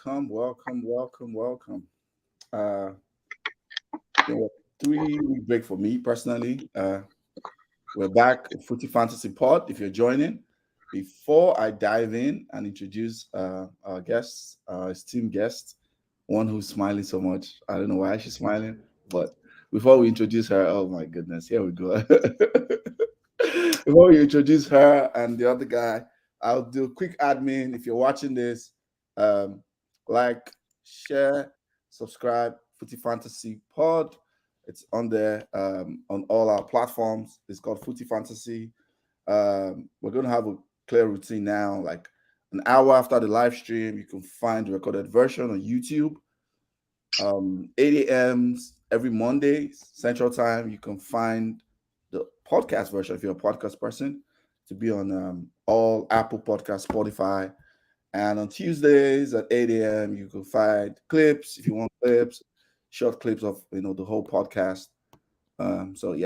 welcome. Uh, 3 week break for me personally. We're back in Footy Fantasy Pod. If you're joining, before I dive in and introduce our guests, our esteemed guest, one who's smiling so much. I don't know why she's smiling, but before we introduce her, oh my goodness, here we go. Before we introduce her and the other guy, I'll do a quick admin. If you're watching this, um, like, share, subscribe, Footy Fantasy Pod. It's on there on all our platforms. It's called Footy Fantasy. We're going to have a clear routine now. Like an hour after the live stream, you can find the recorded version on YouTube. 8 a.m. every Monday, Central Time, you can find the podcast version if you're a podcast person to be on all Apple Podcasts, Spotify. And on Tuesdays at 8 a.m., you can find clips if you want clips, short clips of the whole podcast. So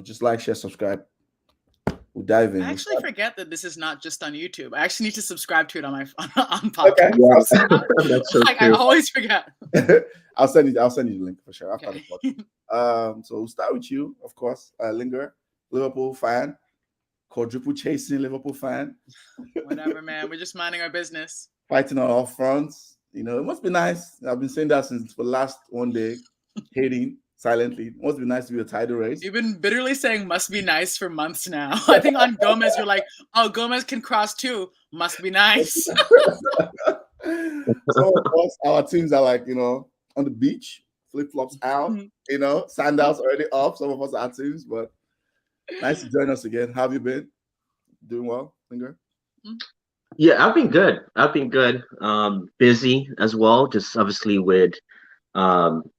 just like, share, subscribe. We'll dive in. I actually forget that this is not just on YouTube. I actually need to subscribe to it on my on podcast. Okay. That's so I always forget. I'll send you the link for sure after the podcast. So we'll start with you, of course. Linger, Liverpool fan, quadruple chasing Liverpool fan. Whatever, man. We're just minding our business. Fighting on all fronts. It must be nice. I've been saying that since the last one day, hating silently. It must be nice to be a title race. You've been bitterly saying must be nice for months now. I think on Gomez, you're like, oh, Gomez can cross too. Must be nice. So, of course, our teams are like, on the beach, flip-flops out, sandals already up. Some of us are teams, but nice to join us again. How have you been? Doing well, Finger? Yeah, I've been good. Busy as well, just obviously with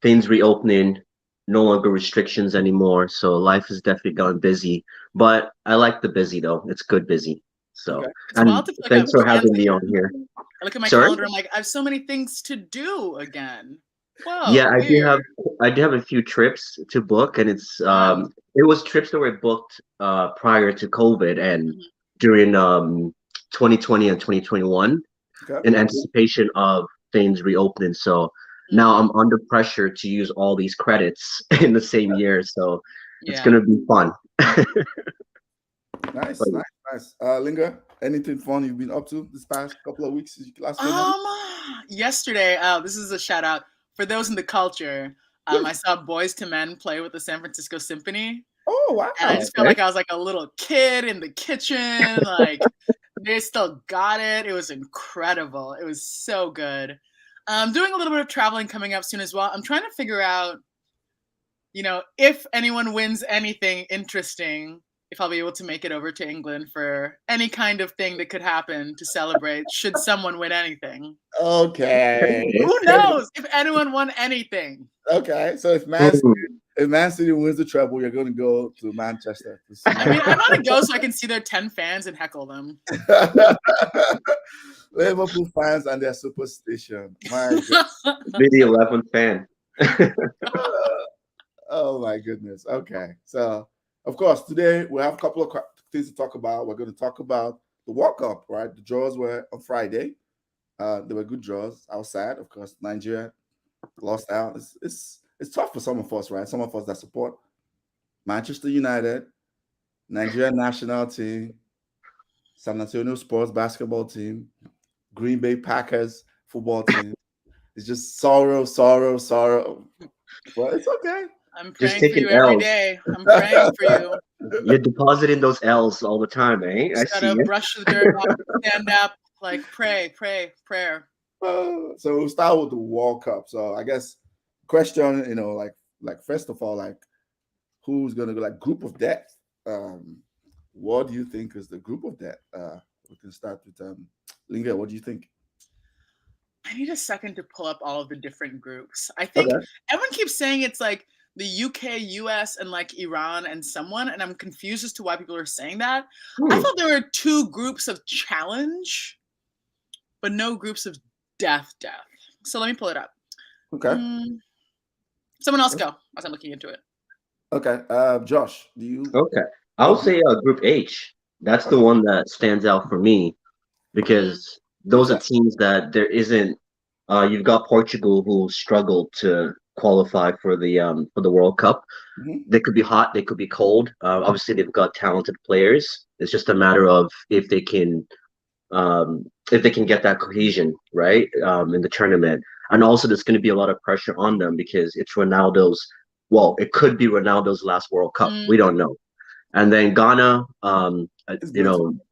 things reopening, no longer restrictions anymore. So life is definitely going busy. But I like the busy though. It's good busy. So and thanks for having me on here. I look at my calendar, I'm like, I have so many things to do again. Whoa, yeah, weird. I do have a few trips to book, and it's it was trips that were booked prior to COVID and during 2020 and 2021 in anticipation of things reopening. So now I'm under pressure to use all these credits in the same year. So it's going to be fun. Nice. Linga, anything fun you've been up to this past couple of weeks? Yesterday, this is a shout out for those in the culture. I saw Boys to Men play with the San Francisco Symphony. Oh, wow. And I just felt like I was like a little kid in the kitchen. Like they still got it. It was incredible. It was so good. I'm doing a little bit of traveling coming up soon as well. I'm trying to figure out, if anyone wins anything interesting, if I'll be able to make it over to England for any kind of thing that could happen to celebrate should someone win anything. Okay. Who knows if anyone won anything? Okay. So if Man City wins the treble, you're going to go to Manchester. I mean, I want to go so I can see their 10 fans and heckle them. Liverpool fans and their superstition. My goodness. Be the 11th fan. Oh my goodness. Okay. So, of course, today we have a couple of things to talk about. We're going to talk about the World Cup, right? The draws were on Friday. They were good draws. I was sad, of course. Nigeria lost out. It's tough for some of us, right? Some of us that support Manchester United, Nigeria national team, San Antonio Sports basketball team, Green Bay Packers football team. It's just sorrow. But it's okay. I'm praying for you every day. I'm praying for you. You're depositing those L's all the time, eh? Just gotta brush the dirt off, stand up, like prayer. So we'll start with the World Cup. So I guess question, like first of all, like who's gonna go like group of death? What do you think is the group of death? We can start with Linga. What do you think? I need a second to pull up all of the different groups. I think everyone keeps saying it's like the UK, US, and like Iran and someone, and I'm confused as to why people are saying that. I thought there were 2 groups of challenge, but no groups of death. So let me pull it up. Okay. Someone else go as I'm looking into it. Okay. Josh, do you? Okay. I'll say Group H. That's the one that stands out for me because those are teams that there isn't You've got Portugal who struggled to qualify for the World Cup. Mm-hmm. They could be hot, they could be cold. Obviously, they've got talented players. It's just a matter of if they can get that cohesion right in the tournament. And also, there's going to be a lot of pressure on them because it's Ronaldo's. Well, it could be Ronaldo's last World Cup. We don't know. And then Ghana,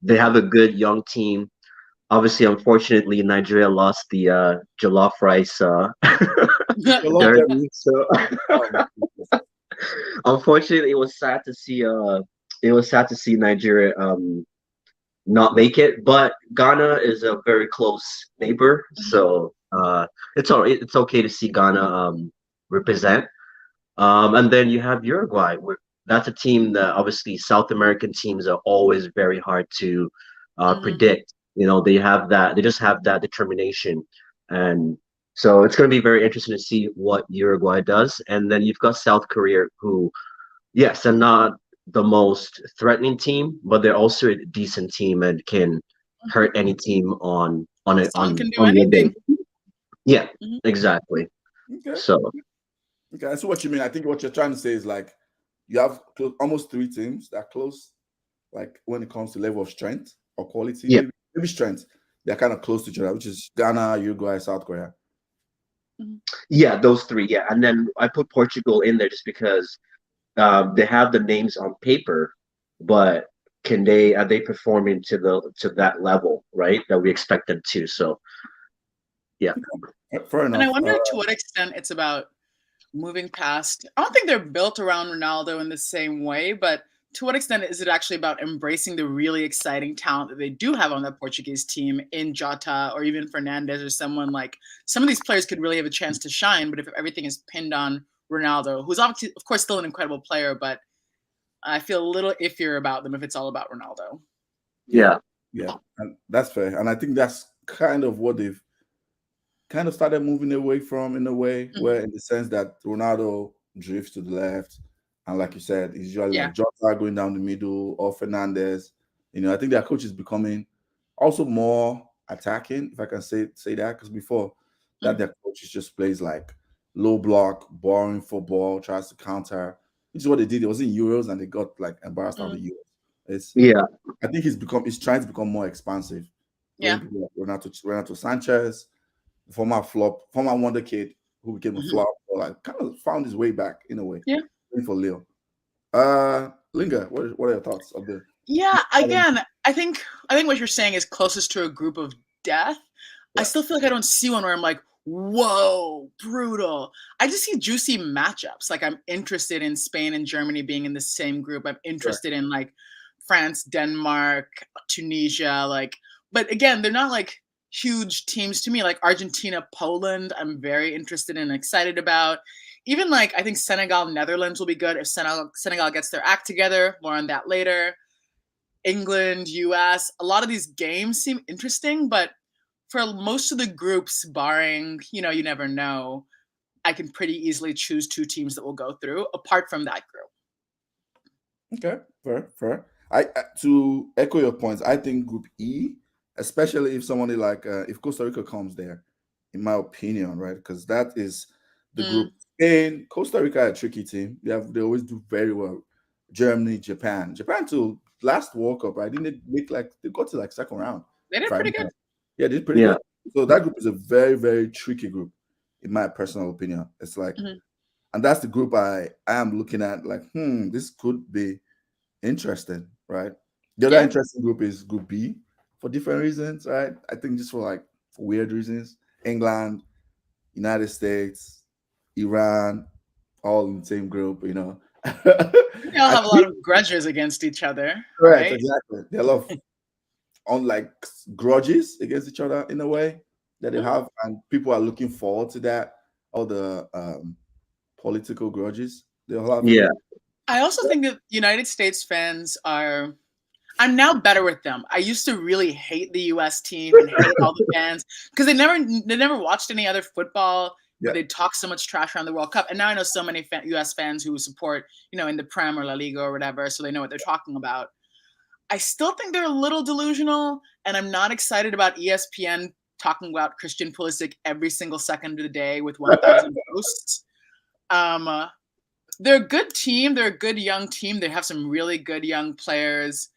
they have a good young team. Obviously, unfortunately, Nigeria lost the jollof rice derby. So, unfortunately, it was sad to see. Nigeria not make it, but Ghana is a very close neighbor, so it's okay to see Ghana represent. And then you have Uruguay. That's a team that obviously South American teams are always very hard to predict. They just have that determination, and so it's going to be very interesting to see what Uruguay does. And then you've got South Korea, who, yes, and not the most threatening team, but they're also a decent team and can hurt any team on can do anything. Yeah, exactly. Okay. So I see what you mean. I think what you're trying to say is like you have almost 3 teams that are close, like when it comes to level of strength or quality, yeah, maybe strength. They're kind of close to each other, which is Ghana, Uruguay, South Korea. Yeah, those 3. Yeah, and then I put Portugal in there just because they have the names on paper, but are they performing to that level, right? That we expect them to. So yeah. Fair enough. And I wonder to what extent it's about moving past. I don't think they're built around Ronaldo in the same way, but to what extent is it actually about embracing the really exciting talent that they do have on that Portuguese team in Jota or even Fernandes or someone like some of these players could really have a chance to shine, but if everything is pinned on Ronaldo, who's obviously, of course, still an incredible player, but I feel a little iffier about them if it's all about Ronaldo. Yeah, and that's fair. And I think that's kind of what they've kind of started moving away from in a way, where in the sense that Ronaldo drifts to the left, and like you said, it's usually like Jota going down the middle or Fernandes. I think their coach is becoming also more attacking, if I can say that, because before that their coach just plays like low block, boring football, tries to counter. Which is what they did. It was in Euros and they got like embarrassed out of the Euros. I think he's trying to become more expansive. Yeah. Renato Sanchez, former wonder kid who became a flop, or like kind of found his way back in a way. Yeah. For Leo. Linga, what are your thoughts of the? Yeah, again, I think what you're saying is closest to a group of death. Yeah. I still feel like I don't see one where I'm like, whoa, brutal. I just see juicy matchups. Like I'm interested in Spain and Germany being in the same group. I'm interested in like France, Denmark, Tunisia, but again, they're not like huge teams to me. Like Argentina, Poland, I'm very interested and excited about. Even like I think Senegal, Netherlands will be good if Senegal gets their act together. More on that later. England, US, a lot of these games seem interesting, but for most of the groups, barring, you never know, I can pretty easily choose 2 teams that will go through apart from that group. Okay, fair. I to echo your points, I think Group E, especially if somebody like if Costa Rica comes there, in my opinion, right? Because that is the group. Spain, Costa Rica, a tricky team. They always do very well. Germany, Japan too. Last World Cup, right? Didn't they they got to like second round? They did pretty good. Yeah, they did pretty good. So that group is a very, very tricky group, in my personal opinion. It's like, and that's the group I am looking at. Like, this could be interesting, right? The other interesting group is Group B for different reasons, right? I think just for weird reasons. England, United States, Iran, all in the same group, They all have a lot of grudges against each other. Right, exactly. They love on grudges against each other in a way that they have, and people are looking forward to that. All the political grudges they'll have. Yeah. I also think that United States fans I'm now better with them. I used to really hate the US team and hate all the fans because they never watched any other football. Where they talk so much trash around the World Cup. And now I know so many US fans who support, in the Prem or La Liga or whatever, so they know what they're talking about. I still think they're a little delusional, and I'm not excited about ESPN talking about Christian Pulisic every single second of the day with 1,000 posts. They're a good team. They're a good young team. They have some really good young players.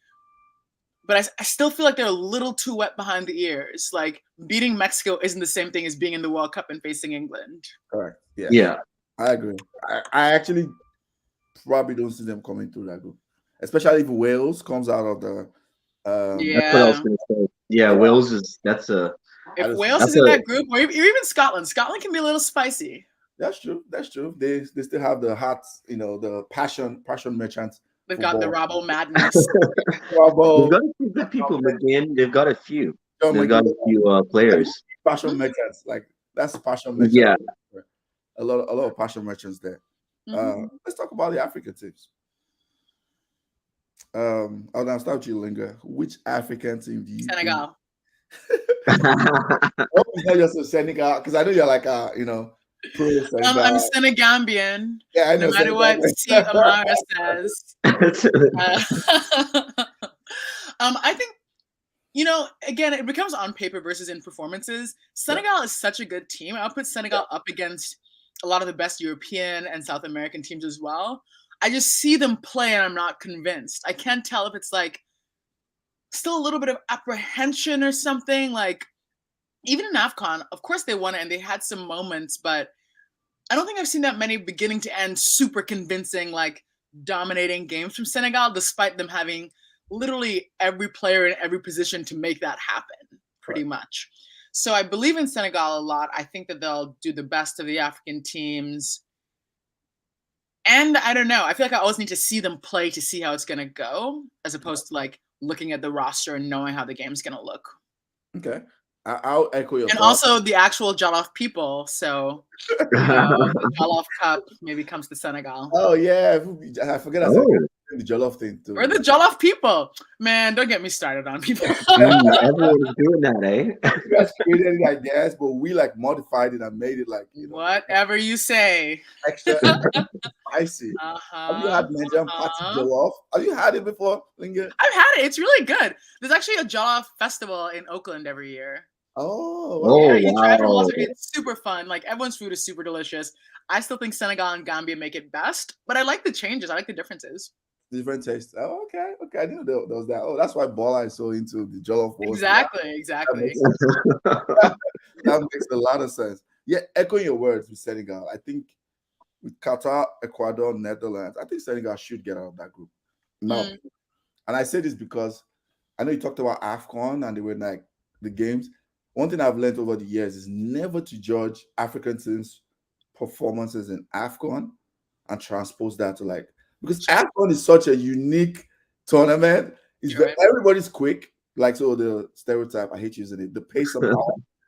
But I still feel like they're a little too wet behind the ears. Like, beating Mexico isn't the same thing as being in the World Cup and facing England. Correct. Yeah. Yeah. I agree. I actually probably don't see them coming through that group, especially if Wales comes out of the. That's what I was going to say. Yeah, Wales is that's a. If Wales is in that group, or even Scotland, Scotland can be a little spicy. That's true. That's true. They still have the hearts, the passion merchants. They've got the Robbo madness. They've got a few good people, McGinn. They've got a few. They've got a few players. Passion merchants, like that's passion merchants. Yeah, a lot of passion merchants there. Let's talk about the African teams. I'll now start with you, Linga. Which African team do you? Senegal. Hope it's not just a Senegal, because I know you're like pro Senegal. I'm Senegambian. Yeah, I know. No matter what Steve Amara says. I think, again, it becomes on paper versus in performances. Senegal is such a good team. I'll put Senegal up against a lot of the best European and South American teams as well. I just see them play and I'm not convinced. I can't tell if it's like still a little bit of apprehension or something. Like, even in AFCON, of course they won it and they had some moments, but I don't think I've seen that many beginning to end super convincing, like dominating games from Senegal, despite them having literally every player in every position to make that happen, pretty much. So I believe in Senegal a lot. I think that they'll do the best of the African teams. And I don't know. I feel like I always need to see them play to see how it's going to go, as opposed to like looking at the roster and knowing how the game's going to look. Okay. I'll echo your and thoughts. Also the actual Jollof people. So the Jollof Cup maybe comes to Senegal. Oh, yeah. I forget I said the Jollof thing too. We're the Jollof people. Man, don't get me started on people. Everyone's doing that, eh? You guys created it, I guess, but we like modified it and made it like, whatever you say. Extra spicy. Have you had Nigerian party Jollof? Have you had it before, Linga? I've had it. It's really good. There's actually a Jollof festival in Oakland every year. Oh, yeah, wow. It's super fun. Like, everyone's food is super delicious. I still think Senegal and Gambia make it best, but I like the changes. I like the differences. Different tastes. Oh, okay. I didn't know there was that. Oh, that's why Bola is so into the Jollof. Exactly. That makes a lot of sense. Yeah, echoing your words with Senegal, I think with Qatar, Ecuador, Netherlands, I think Senegal should get out of that group. No. And I say this because I know you talked about AFCON and they were like the games. One thing I've learned over the years is never to judge African teams' performances in AFCON and transpose that to because AFCON is such a unique tournament. Everybody's quick. So the stereotype, I hate using it, the pace of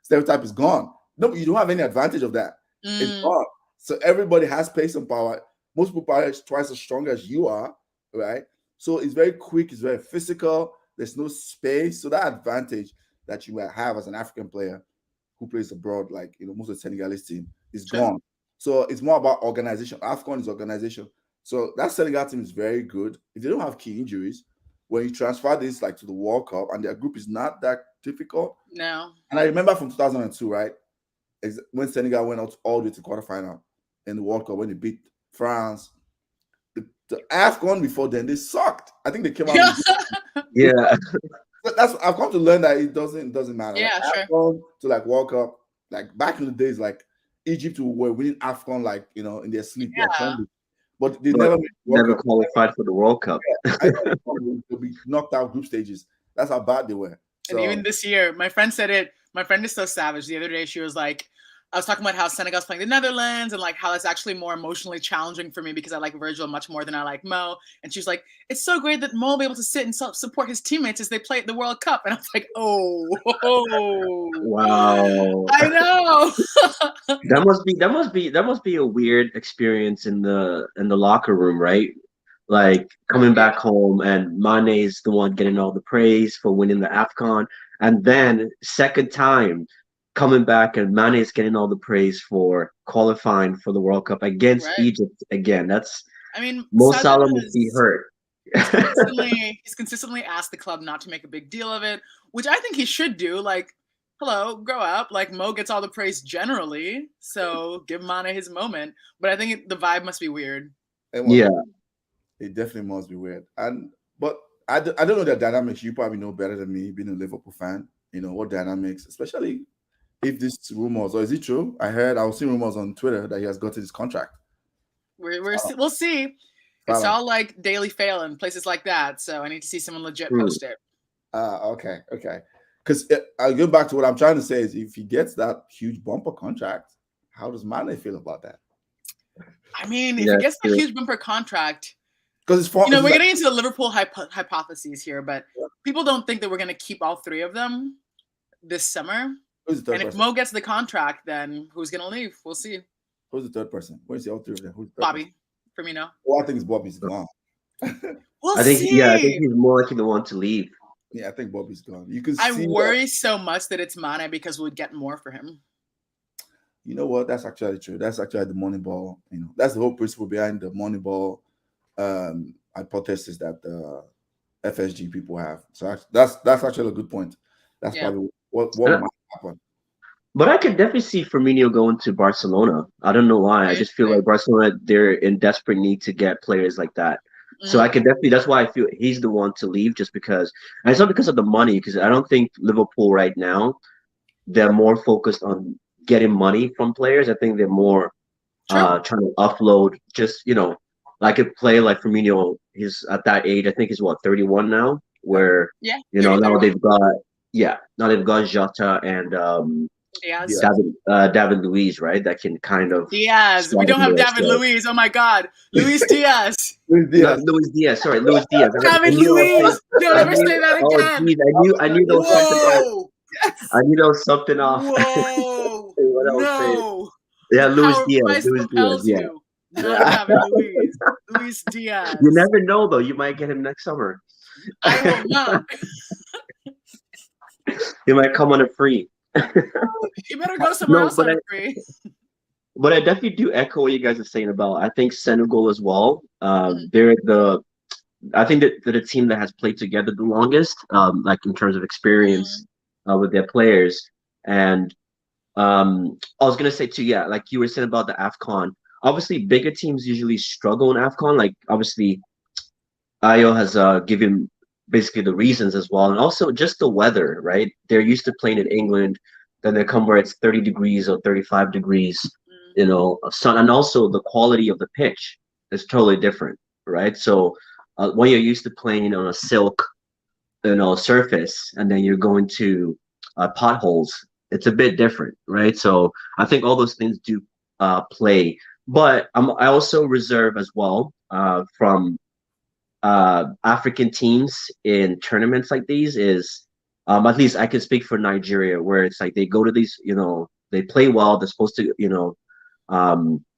stereotype is gone. No, you don't have any advantage of that. It's gone. So everybody has pace and power. Most people are twice as strong as you are, right? So it's very quick, it's very physical. There's no space. So that advantage that you might have as an African player who plays abroad, most of the Senegalese team, is gone. So it's more about organization. AFCON is organization. So that Senegal team is very good. If they don't have key injuries, when you transfer this to the World Cup, and their group is not that difficult. No. And I remember from 2002, right? When Senegal went out all the way to quarterfinal in the World Cup, when they beat France. The AFCON before then, they sucked. I think they came out. Yeah. I've come to learn that it doesn't matter. Yeah, AFCON to World Cup, back in the days, Egypt were winning AFCON in their sleep. Yeah. But they never qualified for the World Cup. Yeah, they'll be knocked out group stages. That's how bad they were. So, and even this year, my friend said it. My friend is so savage. The other day, she was like, I was talking about how Senegal's playing the Netherlands and how it's actually more emotionally challenging for me because I like Virgil much more than I like Mo. And she's like, it's so great that Mo will be able to sit and support his teammates as they play at the World Cup. And I was like, oh, wow. I know. that must be a weird experience in the locker room, right? Coming back home and Mane's the one getting all the praise for winning the AFCON, and then second time coming back and Mane is getting all the praise for qualifying for the World Cup against Egypt again. Mo Salah must be hurt. He's consistently asked the club not to make a big deal of it, which I think he should do. hello, grow up. Like Mo gets all the praise generally, so give Mane his moment. But I think the vibe must be weird. Yeah. It definitely must be weird. But I don't know the dynamics. You probably know better than me, being a Liverpool fan. You know what dynamics, especially if this rumors, or is it true? I was seeing rumors on Twitter that he has gotten his contract. We'll see. It's all like Daily Fail and places like that. So I need to see someone legit post it. Okay. Because I'll go back to what I'm trying to say is if he gets that huge bumper contract, how does Mane feel about that? I mean, if he gets a huge bumper contract, because it's we're getting into the Liverpool hypotheses here, but people don't think that we're going to keep all three of them this summer. Who's the third person? If Mo gets the contract, then who's going to leave? We'll see. Who's the third person? Where's the all three of them? Who's the Bobby, Firmino. Well, I think it's Bobby's gone. I think he's more likely the one to leave. Yeah, I think Bobby's gone. You can. I worry so much that it's Mane because we'd get more for him. You know what? That's actually true. That's actually the Moneyball. That's the whole principle behind the Moneyball hypothesis that the FSG people have. So that's actually a good point. That's probably what might happen. But I could definitely see Firmino going to Barcelona. I don't know why. I just feel like Barcelona, they're in desperate need to get players like that. So I could definitely, that's why I feel he's the one to leave, just because, and it's not because of the money, because I don't think Liverpool right now, they're more focused on getting money from players. I think they're more trying to offload, just, like a player like Firmino, he's at that age, I think he's 31 now, where, now they've got Jota and David Luiz, right? That can kind of Diaz. We don't have David Luiz. Oh my God, Luis Diaz. Luis Diaz. Sorry, Luis Diaz. David Luiz. Don't ever say that again. Geez, I knew there was something off. I knew there was something off. Whoa! No. Yeah, Luis Diaz. Luis Diaz. Yeah. Not David Luiz. Luis Diaz. You never know, though. You might get him next summer. I will not. He might come on a free. You better go somewhere else on a free. But I definitely do echo what you guys are saying about. I think Senegal as well. They're I think that they're the team that has played together the longest, like in terms of experience with their players. And I was gonna say too, like you were saying about the AFCON. Obviously, bigger teams usually struggle in AFCON. Like obviously, Ayo has given basically the reasons as well, and also just the weather, right? They're used to playing in England, then they come where it's 30 degrees or 35 degrees, of sun, and also the quality of the pitch is totally different, right? So when you're used to playing on a silk, surface, and then you're going to potholes, it's a bit different, right? So I think all those things do play, but I also reserve as well from African teams in tournaments like these is at least I can speak for Nigeria, where it's like they go to these, they play well, they're supposed to,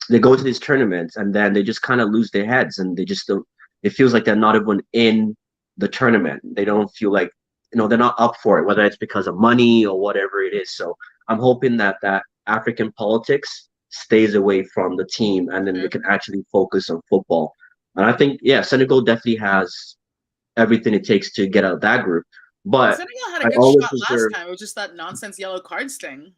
they go to these tournaments and then they just kind of lose their heads and they just don't, it feels like they're not even in the tournament. They don't feel like, they're not up for it, whether it's because of money or whatever it is. So I'm hoping that African politics stays away from the team and then they can actually focus on football. And I think, Senegal definitely has everything it takes to get out of that group. But Senegal had a good shot last time. It was just that nonsense yellow cards thing.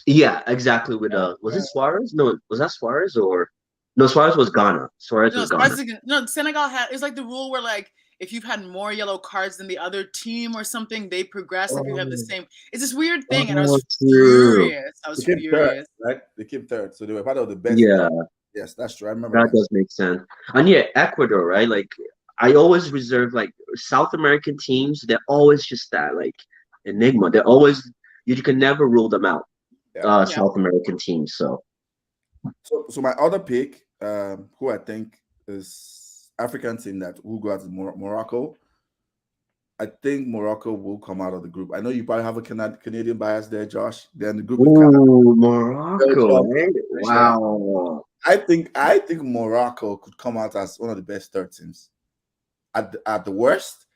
Yeah, exactly. With was it Suarez? No, was that Suarez or no? Suarez was Ghana. Suarez was Ghana. Senegal had. It's like the rule where like if you've had more yellow cards than the other team or something, they progress. If you have the same, it's this weird thing, and I was furious. Third, right? They came third, so they were part of the best. Yeah. Yes, that's true. I remember that does make sense. And Ecuador, right? Like I always reserve like South American teams. They're always just that like enigma. They're always you can never rule them out. South American teams. So my other pick, who I think is African team that will go out to Morocco. I think Morocco will come out of the group. I know you probably have a Canadian bias there, Josh. They're in the group. Ooh, Morocco! Wow. I think Morocco could come out as one of the best third teams. At the worst,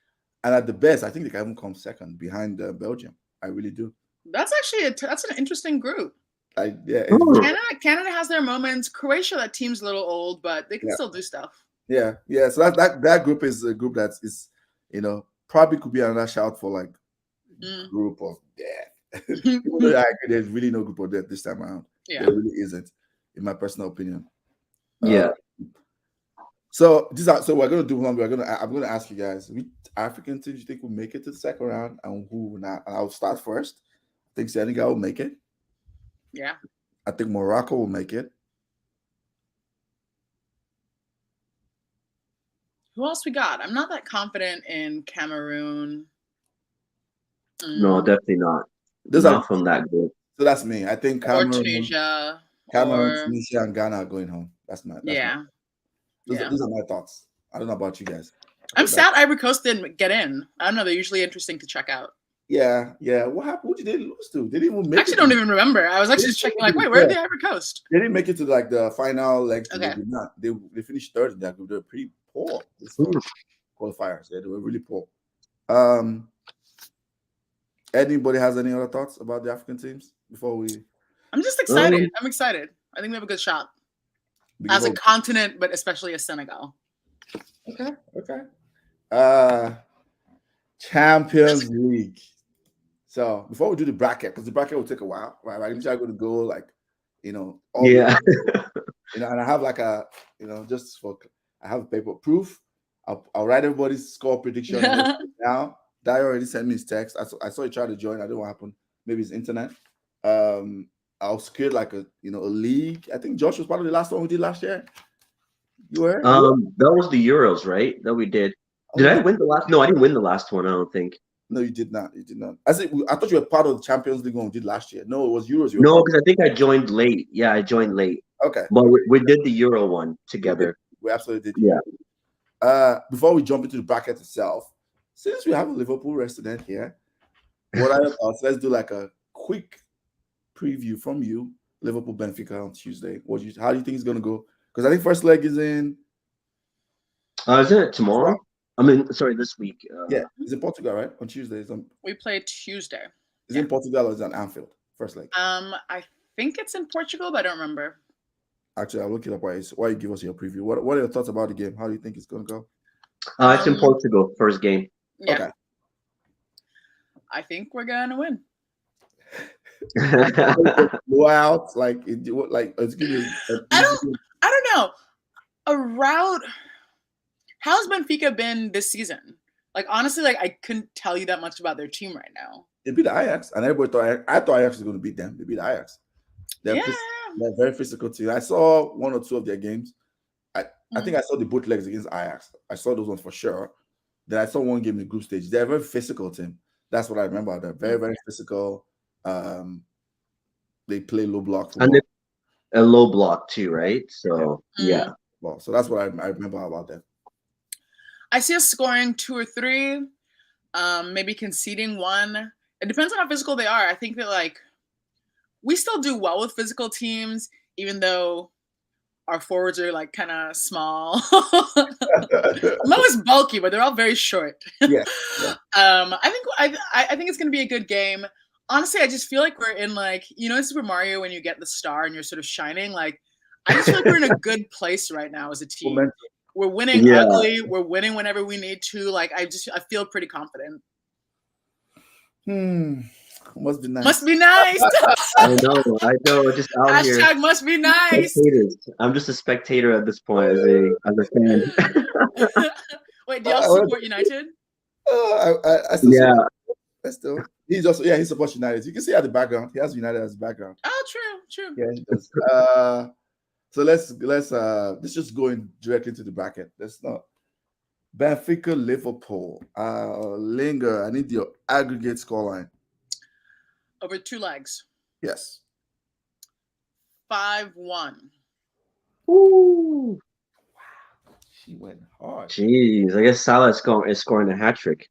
and at the best, I think they can even come second behind Belgium. I really do. That's actually that's an interesting group. Canada has their moments. Croatia, that team's a little old, but they can still do stuff. Yeah. So that group is a group that is, probably could be another shout for like group of death. Even though I agree, there's really no group of death this time around. Yeah. There really isn't, in my personal opinion. Yeah. So we're gonna do one. I'm gonna ask you guys, which African teams you think will make it to the second round and who will not? And I'll start first. I think Senegal will make it. Yeah. I think Morocco will make it. Who else we got? I'm not that confident in Cameroon. No, definitely not. Not from that group. So that's me. I think Cameroon, or Tunisia, Tunisia, and Ghana are going home. Those are my thoughts. I don't know about you guys. I'm sad Ivory Coast didn't get in. I don't know. They're usually interesting to check out. Yeah. What happened? Who did they lose to? They didn't even make it. Don't even remember. I was actually just checking, like, wait, where are the Ivory Coast? They didn't make it to like the final legs. Okay. They did not. They finished third in that group. They were pretty poor. Qualifiers. They were really poor. Anybody has any other thoughts about the African teams before we? I'm just excited. I'm excited. I think we have a good shot as a continent, but especially as Senegal. Okay. Champions League. So before we do the bracket, because the bracket will take a while, right? I'm going to go like, and I have like I have paper proof. I'll write everybody's score prediction now. Dai already sent me his text. I saw he tried to join. I don't know what happened. Maybe his internet. I'll create like a league. I think Josh was part of the last one we did last year. You were? That was the Euros, right? That we did. Did I win the last? No, I didn't win the last one. I don't think. No, you did not. I thought you were part of the Champions League one we did last year. No, it was Euros. No, because I think I joined late. Yeah, I joined late. Okay. But we did the Euro one together. We absolutely did. Yeah. Before we jump into the bracket itself, since we have a Liverpool resident here, what are your thoughts? Let's do like a quick preview from you. Liverpool Benfica on Tuesday. How do you think it's gonna go? Because I think first leg is in. Isn't it tomorrow? I mean, sorry, this week. It's in Portugal, right? On Tuesday. We play Tuesday. Is it in Portugal or is it on Anfield? First leg. I think it's in Portugal, but I don't remember. Actually, I'll look it up while you give us your preview. What are your thoughts about the game? How do you think it's gonna go? It's in Portugal, first game. Yeah. Okay. I think we're gonna win. Wow, it's gonna. I don't know. A route. How's Benfica been this season? Like, honestly, like, I couldn't tell you that much about their team right now. They beat Ajax, and everybody thought Ajax was going to beat them. They beat Ajax. They're a very physical team. I saw one or two of their games. I think I saw the bootlegs against Ajax. I saw those ones for sure. Then I saw one game in the group stage. They're a very physical team. That's what I remember. They're very, very physical. They play low block football. And a low block too, right? So, yeah. Well, so that's what I remember about them. I see us scoring 2 or 3, maybe conceding 1. It depends on how physical they are. I think that, like, we still do well with physical teams, even though our forwards are, like, kind of small. Mo is bulky, but they're all very short. Yeah. I think it's going to be a good game. Honestly, I just feel like we're in, like, in Super Mario when you get the star and you're sort of shining. Like, I just feel like we're in a good place right now as a team. Momentum. We're winning ugly. We're winning whenever we need to. Like, I feel pretty confident. Must be nice. Must be nice. I know. Just out Hashtag here. Hashtag must be nice. Spectators. I'm just a spectator at this point as a fan. Wait, do y'all support United? I still he supports United. You can see at the background. He has United as background. Oh, true. Yeah, he does. So let's just go in directly to the bracket. Let's not. Benfica, Liverpool. Linger. I need your aggregate scoreline. Over 2 legs. Yes. 5-1. Ooh. Wow. She went hard. Jeez, I guess Salah is scoring a hat trick.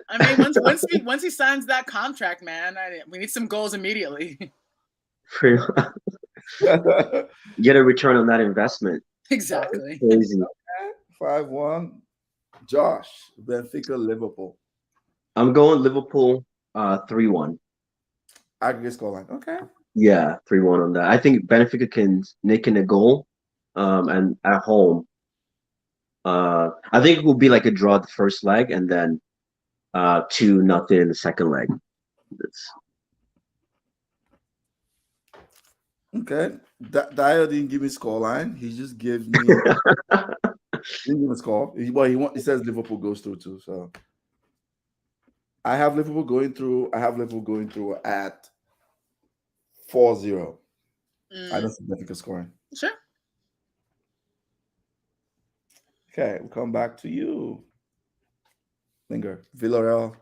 I mean, once he signs that contract, man, we need some goals immediately. Get a return on that investment. Exactly. Crazy. 5-1. Josh, Benfica, Liverpool. I'm going Liverpool 3-1. Aggregate scoreline. Okay. Yeah, 3-1 on that. I think Benfica can nick in a goal. And at home. I think it will be like a draw the first leg and then 2-0 in the second leg. Okay. Dio didn't give me scoreline. He just gave me didn't give me a score. He says Liverpool goes through too. So I have Liverpool going through. I have Liverpool going through at 4-0. I don't significant scoring. Sure. Okay, we'll come back to you. Linger. Villarreal.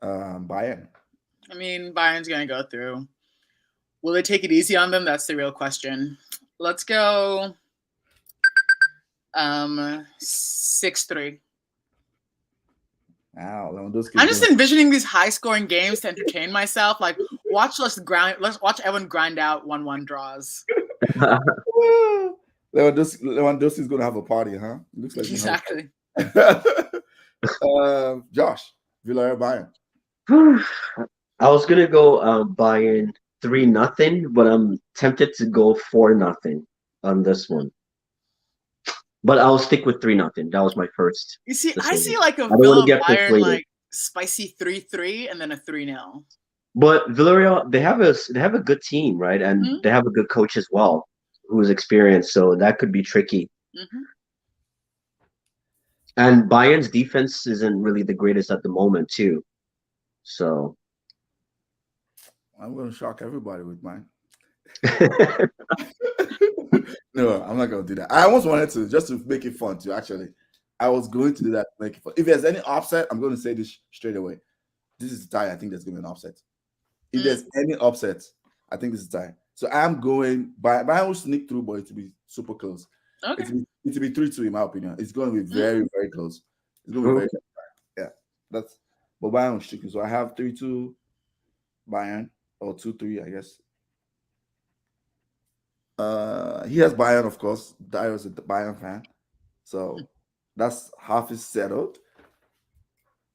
Bayern. I mean, Bayern's gonna go through. Will they take it easy on them? That's the real question. Let's go 6-3. Wow, Lewandowski. I'm just envisioning these high-scoring games to entertain myself. Like, watch watch everyone grind out 1-1 draws. Lewandowski's gonna have a party, huh? Looks like exactly. Josh, Villarreal Bayern. I was gonna go Bayern 3-0, but I'm tempted to go 4-0 on this one. But I'll stick with 3-0. That was my first. You see, decision. I see like a Villa Bayern like spicy 3-3 and then a 3-0. But Villarreal, they have a good team, right? And they have a good coach as well, who's experienced. So that could be tricky. And Bayern's defense isn't really the greatest at the moment, too. So I'm going to shock everybody with mine. No, I'm not going to do that. I almost wanted to, just to make it fun, too, actually. I was going to do that to make it fun. If there's any upset, I'm going to say this straight away. This is the tie. I think there's going to be an upset. If there's any upset, I think this is the tie. So I'm going, Bayern will sneak through, but it will be super close. Okay. It will be 3-2 in my opinion. It's going to be very, very close. It's going to be very close. Yeah. But Bayern was tricky. So I have 3-2 Bayern, or 2-3, I guess. He has Bayern, of course. Dio's a Bayern fan. So that's half is settled.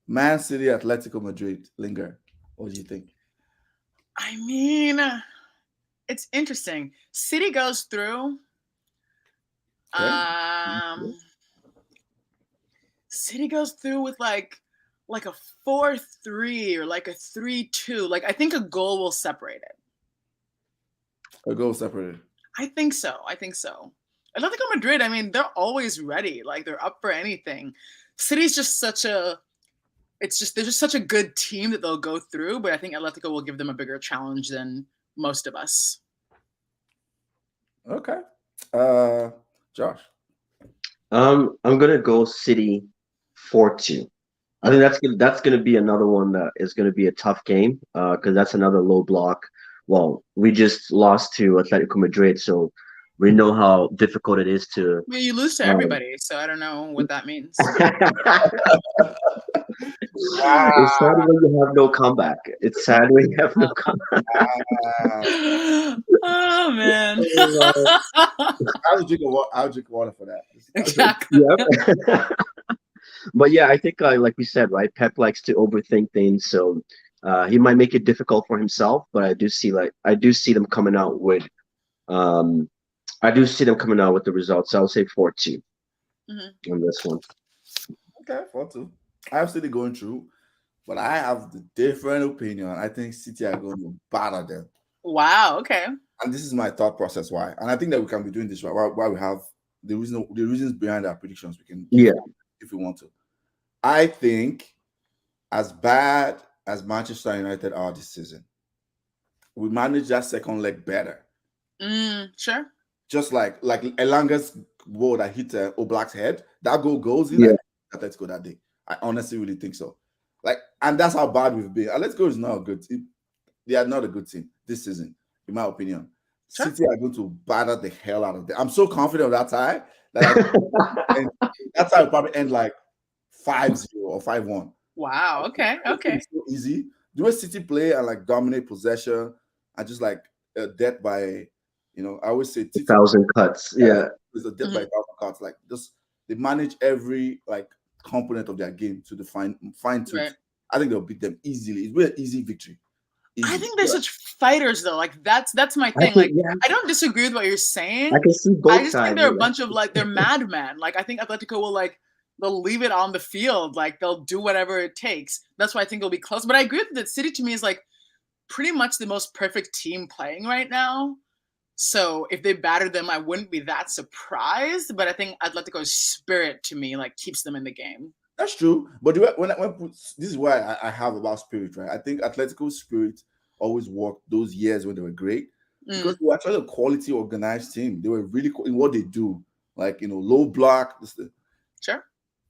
Man City, Atletico Madrid, Linger. What do you think? I mean, it's interesting. City goes through. City goes through with like a 4-3 or like a 3-2. Like I think a goal will separate it. A goal separated. I think so. Atletico Madrid, I mean, they're always ready. Like they're up for anything. City's just they're just such a good team that they'll go through, but I think Atletico will give them a bigger challenge than most of us. Okay. Josh. I'm gonna go City 4-2. I think that's gonna be another one that is gonna be a tough game, because that's another low block. Well, we just lost to Atletico Madrid, so we know how difficult it is to. Well, you lose to everybody, so I don't know what that means. It's sad when you have no comeback. It's sad when you have no comeback. Oh man! I'll drink water for that. Exactly. Yep. But yeah, I think like we said, right? Pep likes to overthink things, so he might make it difficult for himself. But I do see them coming out with the results. So I'll say 4-2 on this one. Okay, 4-2. I have City going through, but I have the different opinion. I think City are going to batter them. Wow. Okay. And this is my thought process why. And I think that we can be doing this while we have the reasons behind our predictions. We can, if we want to. I think as bad as Manchester United are this season, we manage that second leg better. Sure. Just like Elanga's goal that hit Oblak's head, that goal goes in. Let's go that day. I honestly really think so. And that's how bad we've been. Let's go is not a good team. They are not a good team this season, in my opinion. Sure. City are going to batter the hell out of them. I'm so confident of that tie that that tie will probably end like 5-0 or 5-1. Wow. Okay. It's so easy. The way City play and dominate possession and just death by, I always say 1,000 cuts. Yeah. It's a death by 1,000 cuts. They manage every component of their game to the fine tooth. Right. I think they'll beat them easily. It'll be an easy victory. Easy. I think they're such fighters, though. That's my thing. I don't disagree with what you're saying. I can see both sides. I just think they're a bunch of they're madmen. I think Atletico will they'll leave it on the field. They'll do whatever it takes. That's why I think it'll be close. But I agree that City to me is pretty much the most perfect team playing right now. So if they battered them, I wouldn't be that surprised. But I think Atletico's spirit to me like keeps them in the game. That's true. But when this is why I have about spirit, right? I think Atletico's spirit always worked those years when they were great because they were actually a quality organized team. They were really in what they do, like low block. Sure.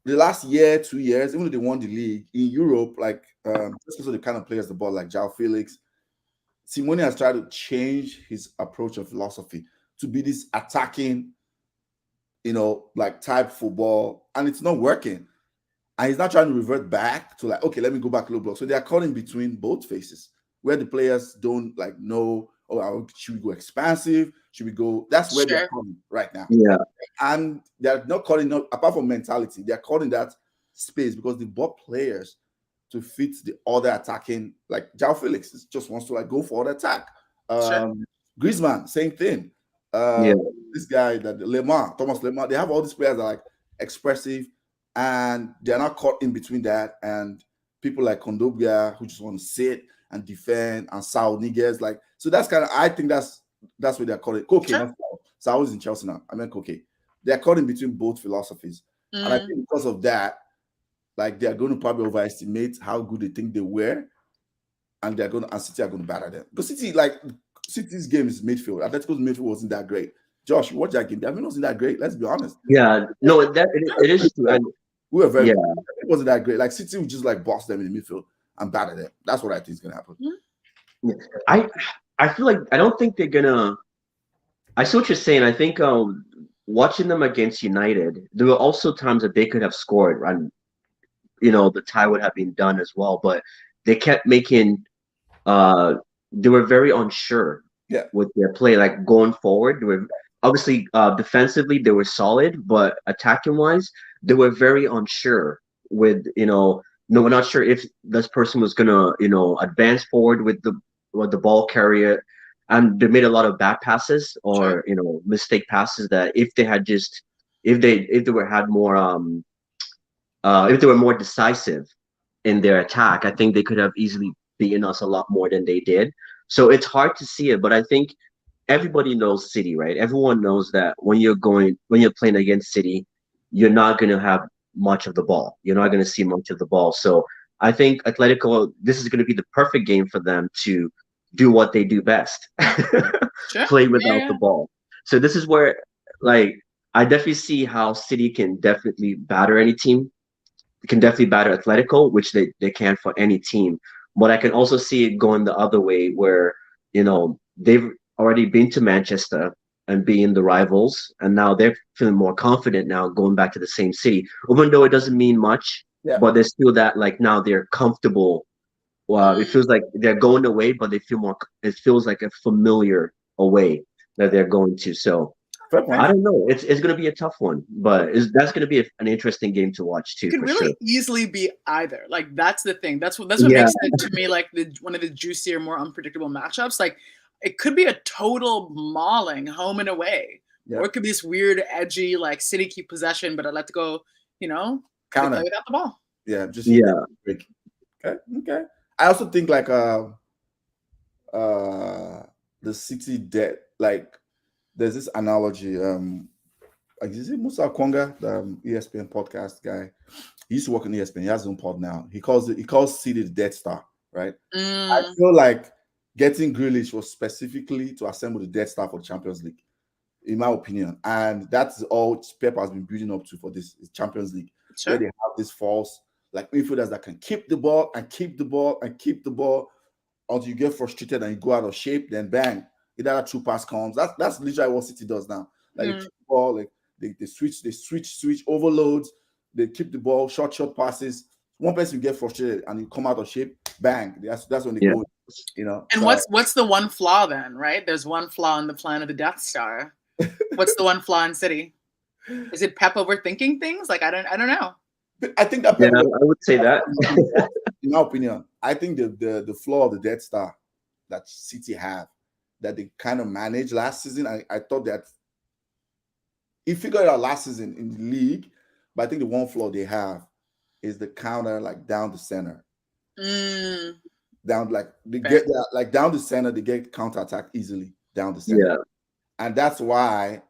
The last year, 2 years, even though they won the league in Europe, like just because of the kind of players the ball, like João Felix, Simone has tried to change his approach of philosophy to be this attacking, like type football, and it's not working. And he's not trying to revert back to like, okay, let me go back low block. So they are caught in between both phases where the players don't like know, should we go expansive? Should we go? That's where they're coming right now. Yeah. And they're not calling up, apart from mentality, they're calling that space because they bought players to fit the other attacking, like João Felix just wants to like go for the attack. Griezmann, same thing. This guy, Thomas Lemar, they have all these players that are like expressive and they're not caught in between that. And people like Kondobia who just want to sit and defend, and Saul Niguez, like, so that's kind of, I think that's what they're calling it. Koke, not Saul. Saul is in Chelsea now. I meant Koke. They're caught in between both philosophies. And I think because of that, like they're going to probably overestimate how good they think they were, and City are going to batter them. Because City's game is midfield. Atletico's midfield wasn't that great. Josh, watch that game. I mean, it wasn't that great. Let's be honest. Yeah, no, it is true. And we were very. It wasn't that great. Like City would just like boss them in the midfield and batter them. That's what I think is going to happen. Yeah. I feel like I don't think they're gonna. I see what you're saying. I think watching them against United, there were also times that they could have scored, and the tie would have been done as well. But they kept making. They were very unsure with their play, like going forward. They were obviously defensively they were solid, but attacking wise, they were very unsure. With no, we're not sure if this person was gonna advance forward with the ball carrier, and they made a lot of bad passes or mistake passes that if they were more decisive in their attack, I think they could have easily beaten us a lot more than they did. So it's hard to see it, but I think everybody knows City, right? Everyone knows that when you're playing against City, you're not going to have much of the ball. You're not going to see much of the ball. So I think Atletico, this is going to be the perfect game for them to do what they do best, play without the ball. So this is where, like, I definitely see how City can definitely batter any team. They can definitely batter Atletico, which they can for any team. But I can also see it going the other way where, they've already been to Manchester and being the rivals, and now they're feeling more confident now going back to the same city, even though it doesn't mean much, but there's still that, like, now they're comfortable. Well, it feels like they're going away, but it feels like a familiar away that they're going to. So I don't know. It's going to be a tough one, but that's going to be an interesting game to watch too. It could for really sure. easily be either. Like that's the thing. That's what makes it to me like one of the juicier, more unpredictable matchups. Like it could be a total mauling home and away, or it could be this weird, edgy like City keep possession, but I let to go. Counter without the ball. Yeah, Okay. I also think like the City debt, like there's this analogy. Like is it Musa Kwanga, the ESPN podcast guy? He used to work on ESPN. He has his own pod now. He calls City the Death Star, right? I feel like getting Grealish was specifically to assemble the Death Star for the Champions League, in my opinion. And that's all Pep has been building up to for this Champions League, where they have this false like midfielders that can keep the ball and keep the ball and keep the ball until you get frustrated and you go out of shape. Then bang, either a true pass comes. That's literally what City does now. Like they keep the ball, like they switch overloads. They keep the ball, short passes. One person get frustrated and you come out of shape. Bang, that's when they go. And so, what's the one flaw then? Right? There's one flaw in the plan of the Death Star. What's the one flaw in City? Is it Pep overthinking things? Like I don't know. I think that I would say that. In my opinion, I think the flaw of the Death Star that City have that they kind of managed last season. I thought that he figured it out last season in the league, but I think the one flaw they have is the counter like down the center. Down like they get that like down the center, they get counter attack easily down the center. And that's why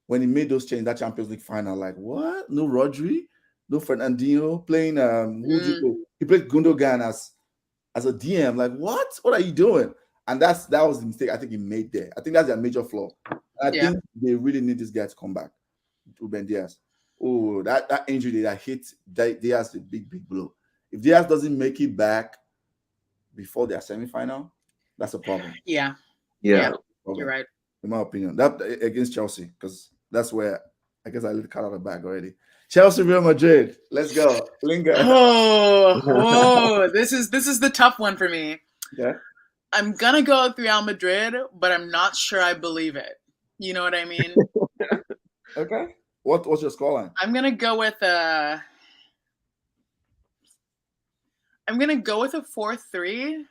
when he made those changes, that Champions League final, like, what? No Rodri, no Fernandinho playing. Who do you play? He played Gundogan as a DM. Like, what? What are you doing? And that was the mistake I think he made there. I think that's their major flaw. And I think they really need this guy to come back, Ruben Diaz. Oh, that injury that hit Diaz a big blow. If Diaz doesn't make it back before their semifinal, that's a problem. Yeah. You're right. In my opinion, that against Chelsea, because that's where I guess I let the cat out of the bag already. Chelsea, Real Madrid. Let's go. Linger. Oh, this is the tough one for me. Yeah. I'm gonna go with Real Madrid, but I'm not sure I believe it. You know what I mean? Okay. What's your scoreline? I'm gonna go with a 4-3,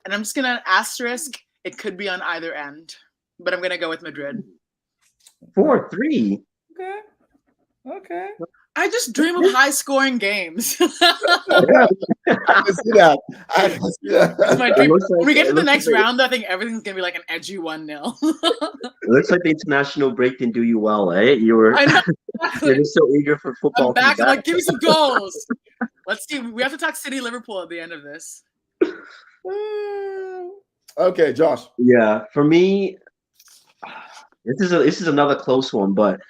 and I'm just gonna asterisk. It could be on either end, but I'm gonna go with Madrid. 4-3. Okay. I just dream of high-scoring games. I can see that. That's my dream. When we get to the next round, I think everything's gonna be like an edgy 1-0. It looks like the international break didn't do you well, eh? I know. Exactly. You're just so eager for football. I'm back. I'm like, give me some goals. Let's see. We have to talk City Liverpool at the end of this. Okay, Josh. Yeah, for me, this is another close one, but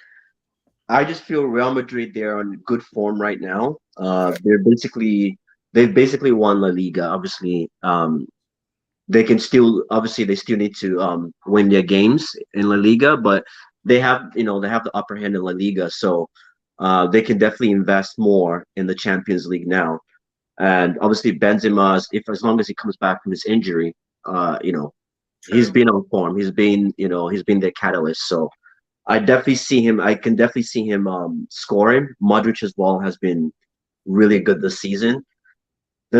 I just feel Real Madrid, they're on good form right now. They've basically won La Liga. Obviously, they still need to win their games in La Liga, but they have the upper hand in La Liga, so they can definitely invest more in the Champions League now. And obviously Benzema, as long as he comes back from his injury, he's been on form. He's been their catalyst. So I can definitely see him scoring. Modric as well has been really good this season. The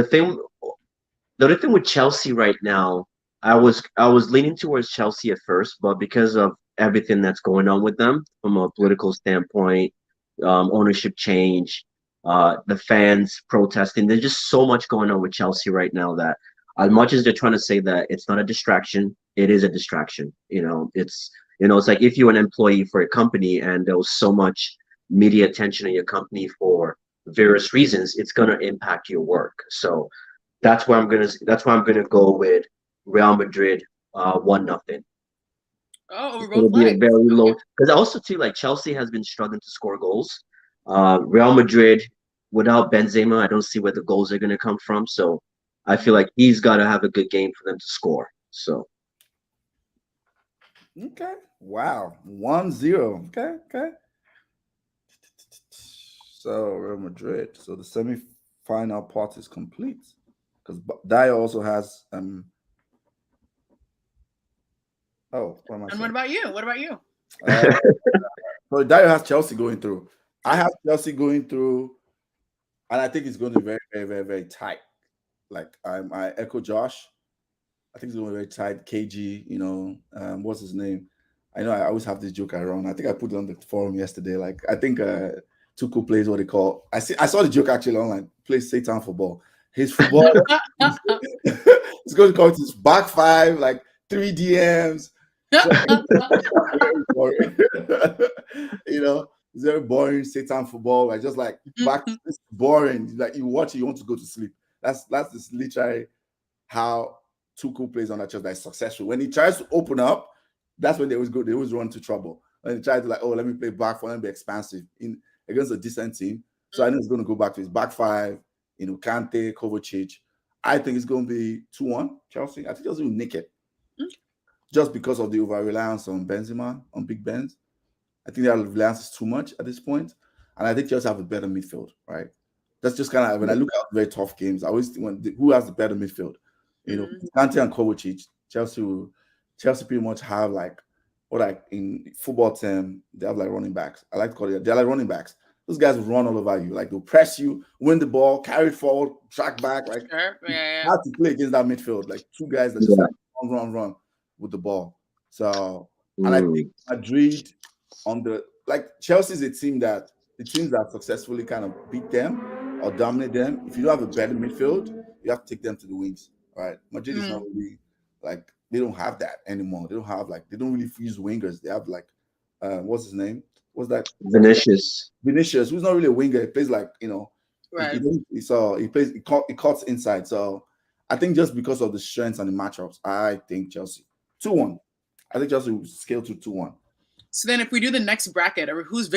other thing with Chelsea right now, I was leaning towards Chelsea at first, but because of everything that's going on with them from a political standpoint, ownership change, the fans protesting, there's just so much going on with Chelsea right now that as much as they're trying to say that it's not a distraction, it is a distraction. It's like if you're an employee for a company and there was so much media attention on your company for various reasons, it's going to impact your work. So that's why I'm gonna go with Real Madrid 1-0. Oh, we're It's gonna be a very low, because also too, like, Chelsea has been struggling to score goals. Real Madrid without Benzema, I don't see where the goals are gonna come from. So I feel like he's got to have a good game for them to score. So okay, wow, 1-0. Okay. So Real Madrid. So the semi-final part is complete because Dyer also has Oh, what am I saying? What about you? So Dyer has Chelsea going through. I have Chelsea going through, and I think it's going to be very, very, very, very tight. Like I echo Josh. I think it's going to be very tight. KG, what's his name? I know I always have this joke I run. I think I put it on the forum yesterday. Like I think Tuchel plays what they call. I saw the joke actually online. Plays Satan football. His football. He's going to call it his back five, like 3 DMs. It's very boring Satan football. I just like back. It's boring. Like you watch it, you want to go to sleep. That's just literally how Tuchel plays on that chest. That's successful. When he tries to open up, that's when they always go. They always run into trouble. When he tries to let me play back for them, be expansive against a decent team. So I know he's going to go back to his back five. Kante, Kovacic. I think it's going to be 2-1 Chelsea. I think Chelsea will nick it. Just because of the over-reliance on Benzema, on Big Benz. I think their reliance is too much at this point. And I think Chelsea have a better midfield, right? That's just kind of, when I look at very tough games, I always think who has the better midfield? Kante and Kovacic, Chelsea pretty much have in football term, they have like running backs. I like to call it, they're like running backs. Those guys will run all over you. Like they'll press you, win the ball, carry it forward, track back. Like hard to play against that midfield. Like two guys that just run with the ball. So, and I think Madrid Chelsea is a team that the teams that successfully kind of beat them or dominate them, if you don't have a better midfield, you have to take them to the wings. Right? Madrid is not really they don't have that anymore. They don't really use wingers. They have like what's his name? What's that? Vinicius. Vinicius, who's not really a winger. He plays like, right. He cuts inside. So I think just because of the strengths and the matchups, I think Chelsea 2-1. I think Chelsea will scale to 2-1. So then, if we do the next bracket, whose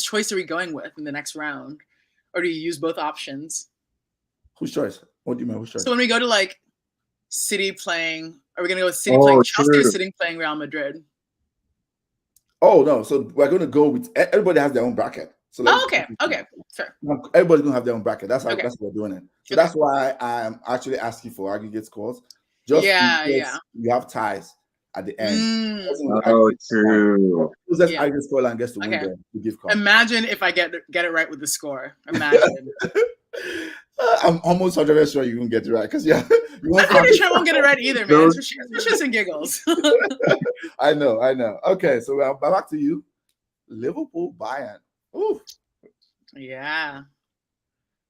choice are we going with in the next round, or do you use both options? Whose choice? What do you mean? Whose choice? So when we go to like City playing, are we going to go with City playing Chelsea or City playing Real Madrid? Oh no! So we're going to go with everybody has their own bracket. So okay, sure. Everybody's going to have their own bracket. That's how we're doing it. So that's why I'm actually asking for aggregate scores. Just you have ties at the end. Oh, true. Who's that aggregate score and gets to win the gift card? Imagine if I get it right with the score. Imagine. I'm almost 100% sure you won't get it right because I'm pretty sure I won't get it right either, man. It's just and giggles. I know. Okay, so we're back to you. Liverpool, Bayern. Ooh. Yeah.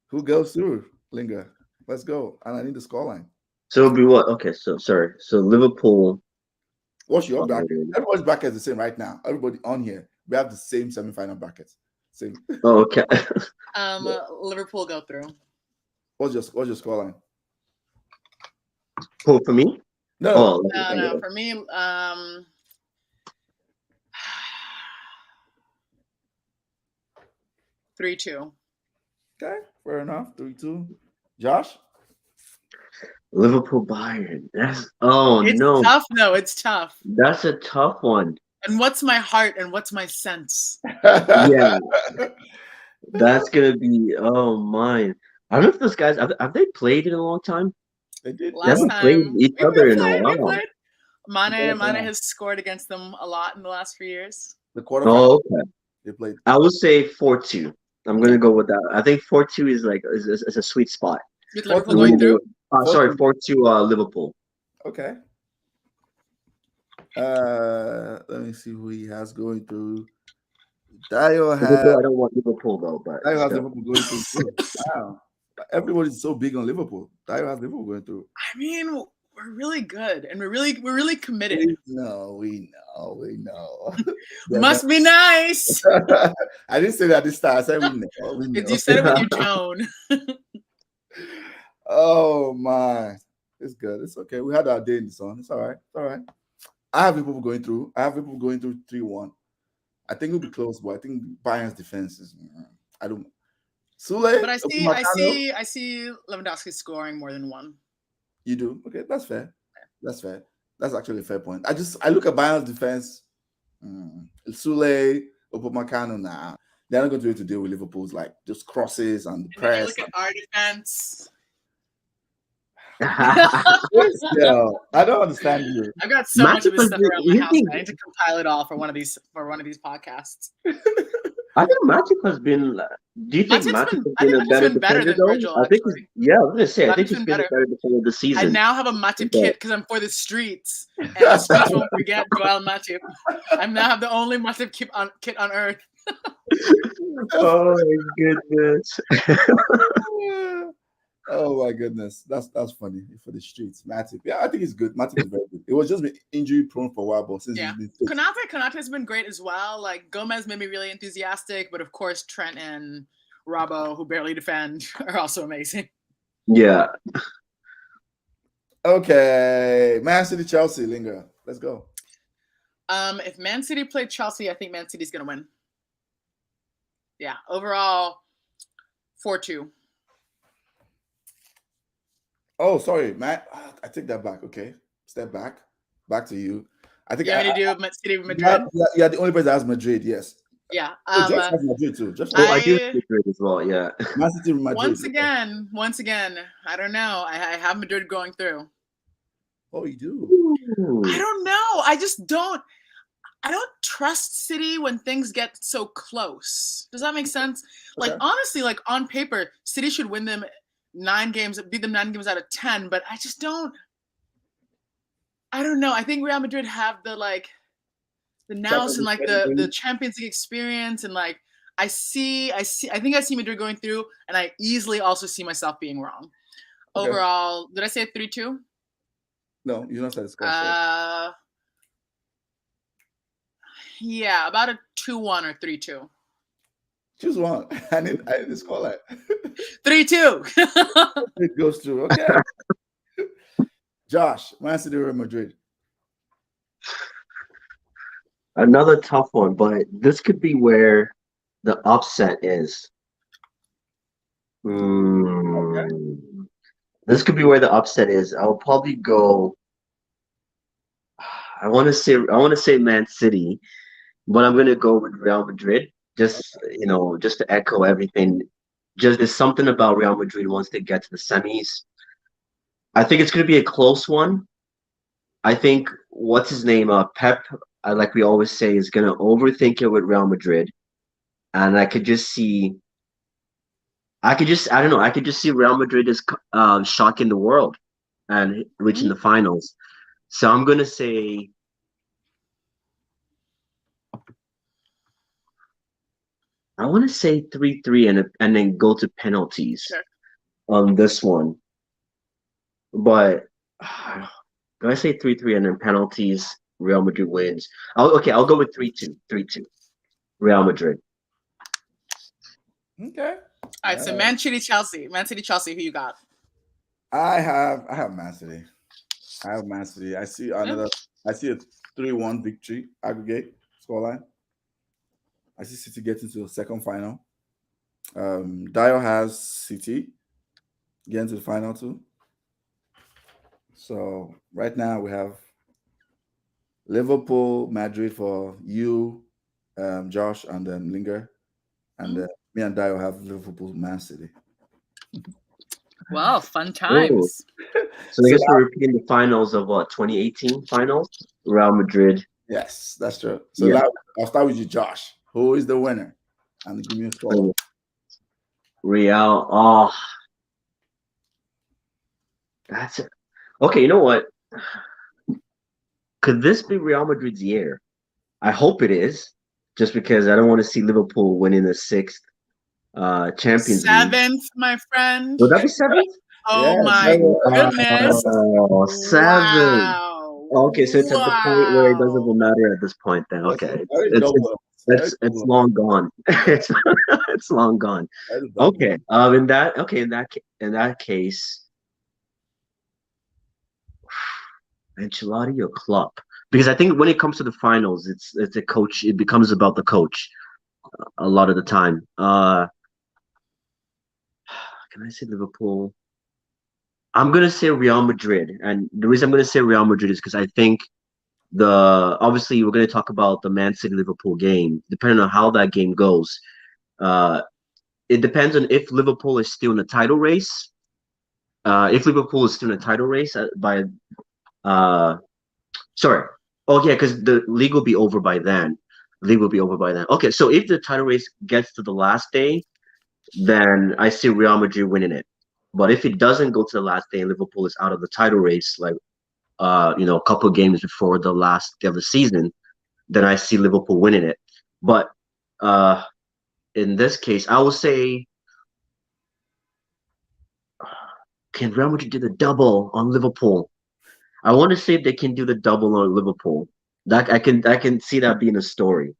Who goes through? Linger. Let's go. And I need the scoreline. So it'll be what? Okay, so sorry. So Liverpool. What's your bracket? Everybody's bracket is the same right now. Everybody on here, we have the same semi-final brackets. Same. Oh, okay. Liverpool go through. What's your scoreline? Oh, for me? No. For me, 3-2. Okay, fair enough. 3-2. Josh? Liverpool Bayern. It's tough. No, it's tough. That's a tough one. And what's my heart and what's my sense? Yeah. That's gonna be mine. I don't know if those guys have they played in a long time? They did. Last time played each other in a while. Mane has scored against them a lot in the last few years. The quarterfinal. Oh, okay. They played. I would say 4-2. I'm gonna go with that. I think 4-2 is like is a sweet spot. With Liverpool going through? 4-2 Liverpool. Okay. Let me see who he has going through. Dio has. I don't want Liverpool though, but Dio has Liverpool going through. Wow. Everybody's so big on Liverpool. Dio has Liverpool going through. I mean, we're really good and we're really committed. We know. Must be nice. I didn't say that this time. I said we know. You said it with your tone. Oh my. It's good. It's okay. We had our day in the sun. It's all right. It's all right. I have Liverpool going through. 3-1. I think it'll be close, but I think Bayern's defense is. I don't. Sule. But I see Lewandowski scoring more than one. You do? Okay, that's fair. That's actually a fair point. I look at Bayern's defense. Sule, Upamecano, nah. They're not going to be able to deal with Liverpool's like just crosses and the press. Look at our defense. Yo, I don't understand you. I've got so much of this stuff around my house. I need to compile it all for one of these podcasts. I think Matip has been. Do you think Matip has been a better defender than Virgil? I think. I was gonna say. I think he's been a better defender this season. I now have a Matip kit because I'm for the streets, and the streets won't forget Joel Matip. I now have the only Matip kit on earth. Oh my goodness. Oh my goodness, that's funny for the streets. Matip, yeah, I think he's good. Matip is very good. It was just been injury prone for a while, but since he's been fit. Konate has been great as well. Like Gomez made me really enthusiastic, but of course Trent and Robbo, who barely defend, are also amazing. Yeah. Okay, Man City, Chelsea, Linger. Let's go. If Man City played Chelsea, I think Man City's gonna win. Yeah, overall 4-2. Oh, sorry, Matt. I take that back. Okay, step back. Back to you. I think. You want me to do City Madrid? Yeah, the only person that has Madrid. Yes. Yeah. Josh has Madrid too. I do Madrid as well. Yeah. Man City, Madrid. Once again, I don't know. I have Madrid going through. Oh, you do? Ooh. I don't know. I just don't. I don't trust City when things get so close. Does that make sense? Okay. Like honestly, like on paper, City should win them 9 games, beat them 9 games out of 10, but I just don't. I don't know. I think Real Madrid have the nous and like the Champions League experience, and like I think I see Madrid going through, and I easily also see myself being wrong. Okay. Overall, did I say 3-2? No, you don't say the score. Yeah, about a 2-1 or 3-2. Choose one. I need the score line. 3-2. It goes through. Okay. Josh, Man City, Real Madrid. Another tough one, but this could be where the upset is. This could be where the upset is. I'll probably go. I want to say Man City, but I'm gonna go with Real Madrid. Just just to echo everything. Just there's something about Real Madrid once they get to the semis. I think it's gonna be a close one. I think what's his name? Pep, like we always say, is gonna overthink it with Real Madrid, and I don't know. I could just see Real Madrid as shocking the world and reaching the finals. So I'm gonna say. I want to say 3-3 and then go to penalties on this one. But do I say 3-3 and then penalties? Real Madrid wins. I'll go with 3-2. 3-2. Real Madrid. Okay. All right. So Man City, Chelsea. Man City, Chelsea. Who you got? I have Man City. I see a 3-1 victory aggregate scoreline. I see City getting to the second final. Dio has City getting to the final too. So right now we have Liverpool, Madrid for you, Josh, and then Linger. And me and Dio have Liverpool, Man City. Wow, fun times. So I guess we're repeating the finals of 2018 finals? Real Madrid. Yes, that's true. So now I'll start with you, Josh. Who is the winner? And give me a score. Real. Oh, that's it. Okay, you know what? Could this be Real Madrid's year? I hope it is, just because I don't want to see Liverpool winning the 6th Champions League. 7th, my friend. Would that be 7th? Oh my goodness. 7. Wow. Okay, so it's at the point where it doesn't even matter at this point then. Okay. It's long gone. it's long gone. Okay. In that case, Ancelotti or Klopp, because I think when it comes to the finals, it's a coach. It becomes about the coach a lot of the time. Can I say Liverpool? I'm gonna say Real Madrid, and the reason I'm gonna say Real Madrid is because I think obviously we're gonna talk about the Man City Liverpool game. Depending on how that game goes, it depends on if Liverpool is still in the title race. If Liverpool is still in the title race sorry. Oh yeah, because the league will be over by then. Okay, so if the title race gets to the last day, then I see Real Madrid winning it. But if it doesn't go to the last day and Liverpool is out of the title race, like a couple of games before the last day of the season, then I see Liverpool winning it. But in this case, I will say, can Real Madrid do the double on Liverpool? I want to say if they can do the double on Liverpool. That I can see that being a story.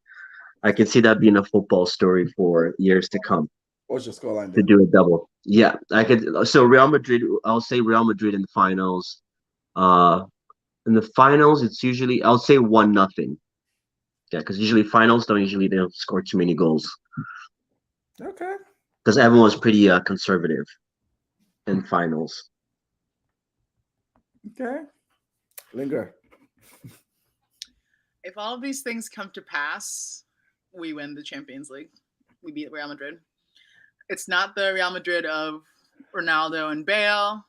I can see that being a football story for years to come. What's your scoreline? To do a double. Yeah, I could. So Real Madrid, I'll say Real Madrid in the finals. In the finals, it's usually I'll say 1-0. Yeah, because usually finals they don't score too many goals. Okay. Because everyone's pretty conservative in finals. Okay. Linger. If all of these things come to pass, we win the Champions League. We beat Real Madrid. It's not the Real Madrid of Ronaldo and Bale.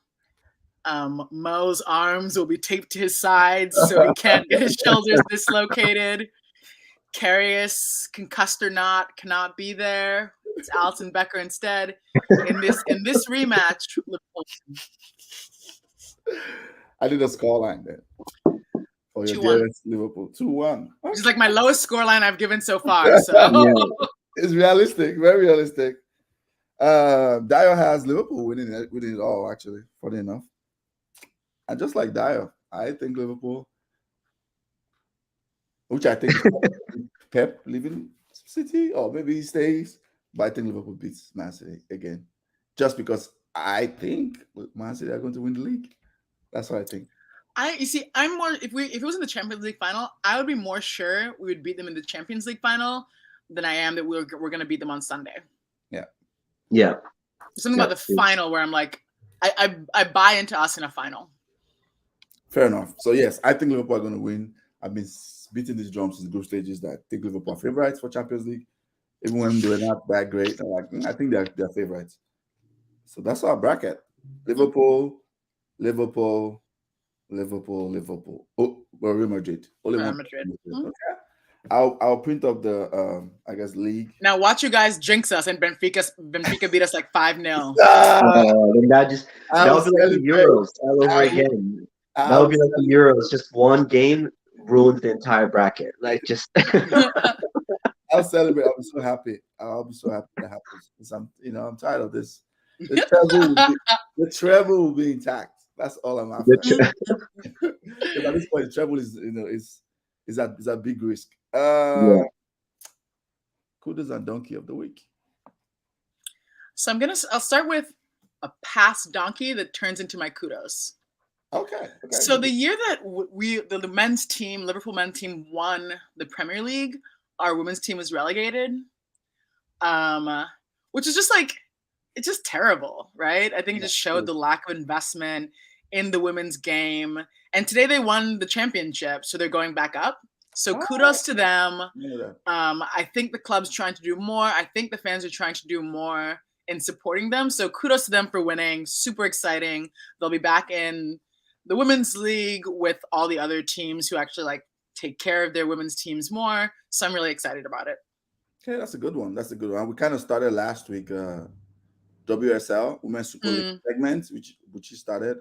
Mo's arms will be taped to his sides so he can't get his shoulders dislocated. Karius, concussed or not, cannot be there. It's Alisson Becker instead. In this rematch, I did a scoreline then. For your 2-1. dearest Liverpool. 2-1. Okay. Which is like my lowest scoreline I've given so far. So It's realistic, very realistic. Dio has Liverpool winning it all, actually, funny enough. And just like Dio, I think Liverpool, which I think Pep leaving City, or maybe he stays. But I think Liverpool beats Man City again, just because I think Man City are going to win the league. That's what I think. You see, I'm more if it was in the Champions League final, I would be more sure we would beat them in the Champions League final than I am that we're going to beat them on Sunday. Yeah. Yeah. There's something about the final where I'm like, I buy into us in a final. Fair enough. So yes, I think Liverpool are going to win. I've been beating these drums in the group stages that I think Liverpool are favorites for Champions League, even when they were not that great. I think they're favorites. So that's our bracket: Liverpool, Liverpool, Liverpool. Oh, well, Real Madrid. Only Real one. Madrid. Okay. I'll print up the I guess league. Now watch you guys jinx us and Benfica beat us like 5-0. That would be like the Euros all over again. That would be like the Euros. Just one game ruins the entire bracket. Like just I'll celebrate. I'll be so happy. I'll be so happy that happens. Because I'm tired of this. The treble will be intact. That's all I'm after. Because at this point, the treble is a big risk. Kudos and Donkey of the week. So I'll start with a past donkey that turns into my kudos. Okay. So the year that the men's team, Liverpool men's team, won the Premier League, our women's team was relegated, which is just like, it's just terrible, right? I think it just showed the lack of investment in the women's game. And today they won the championship, so they're going back up. So kudos to them. I think the club's trying to do more. I think the fans are trying to do more in supporting them. So kudos to them for winning. Super exciting. They'll be back in the women's league with all the other teams who actually like take care of their women's teams more. So I'm really excited about it. Okay, that's a good one. We kind of started last week. WSL Women's Super League segment, which started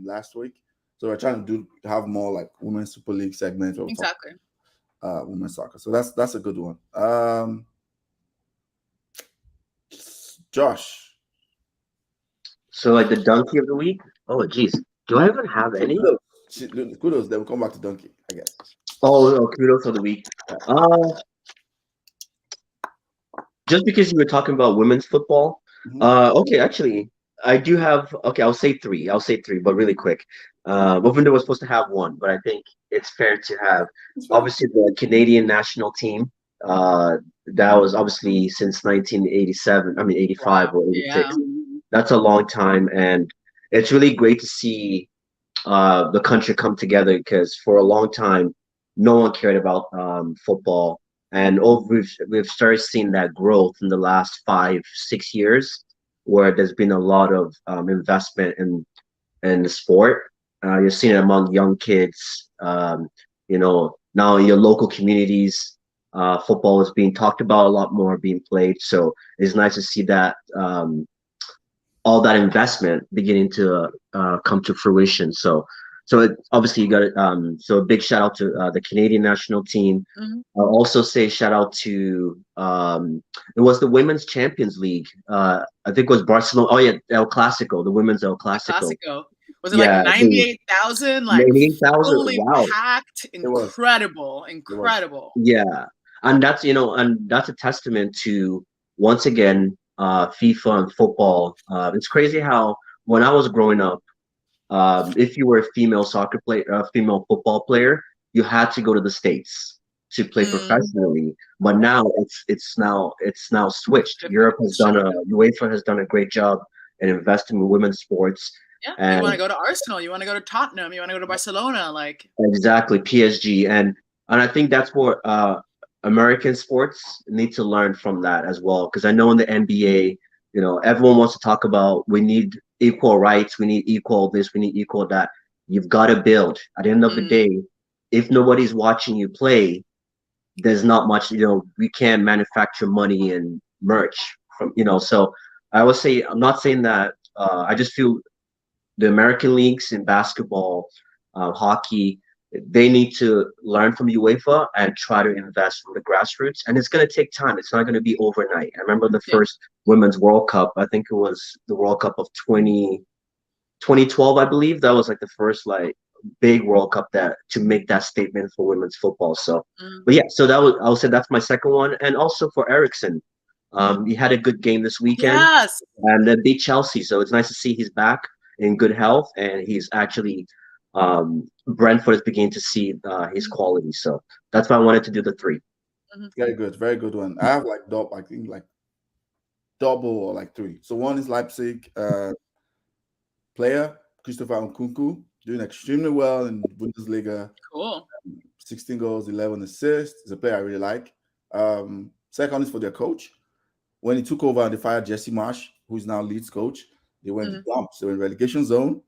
last week. So we're trying to have more like Women's Super League segments. Exactly. Women's soccer. So that's a good one. Josh. So like the donkey of the week? Oh geez. Do I even have any? Kudos. Then we'll come back to donkey, I guess. Oh, kudos of the week. Just because you were talking about women's football. Okay, actually, I do have. Okay, I'll say three, but really quick. Even though we're supposed to have one, but I think it's fair to have. Obviously, the Canadian national team. That was obviously since 1987. I mean, 85 or 86. Yeah. That's a long time, and it's really great to see the country come together because for a long time, no one cared about football. And we've started seeing that growth in the last 5-6 years, where there's been a lot of investment in the sport. You're seeing it among young kids. Now in your local communities, football is being talked about a lot more, being played. So it's nice to see that all that investment beginning to come to fruition. So obviously you got it. So a big shout out to the Canadian national team. I'll also say shout out to it was the Women's Champions League. I think it was Barcelona. Oh yeah, El Clasico, the Women's El Clasico. Was it like 98,000? Like 98,000. Fully packed. Incredible. Yeah, and that's a testament to once again FIFA and football. It's crazy how when I was growing up. If you were a female soccer player, a female football player, you had to go to the States to play professionally. But now it's now switched. UEFA has done a great job in investing in women's sports. Yeah, and you want to go to Arsenal, you want to go to Tottenham, you want to go to Barcelona, like exactly PSG, and I think that's what American sports need to learn from that as well. Because I know in the NBA, everyone wants to talk about we need equal rights, we need equal this, we need equal that. You've got to build. At the end of the day, if nobody's watching you play, there's not much, we can't manufacture money and merch from, so I would say, I'm not saying that, I just feel the American leagues in basketball, hockey, they need to learn from UEFA and try to invest from the grassroots. And it's going to take time. It's not going to be overnight. I remember the first Women's World Cup. I think it was the World Cup of 2012, I believe. That was like the first big World Cup that to make that statement for women's football. So, Mm. but yeah, so that was I'll say that's my second one, and also for Ericsson, he had a good game this weekend Yes. and then beat Chelsea. So it's nice to see he's back in good health, and he's actually Brentford is beginning to see his quality. So that's why I wanted to do the three. Very good one. I have like I think like double or like three. So one is Leipzig player Christopher Nkunku doing extremely well in Bundesliga. Cool. 16 goals, 11 assists. He's a player I really like. Second is for their coach. When he took over and they fired Jesse Marsh, who is now Leeds coach, they went to dumps. They were in relegation zone.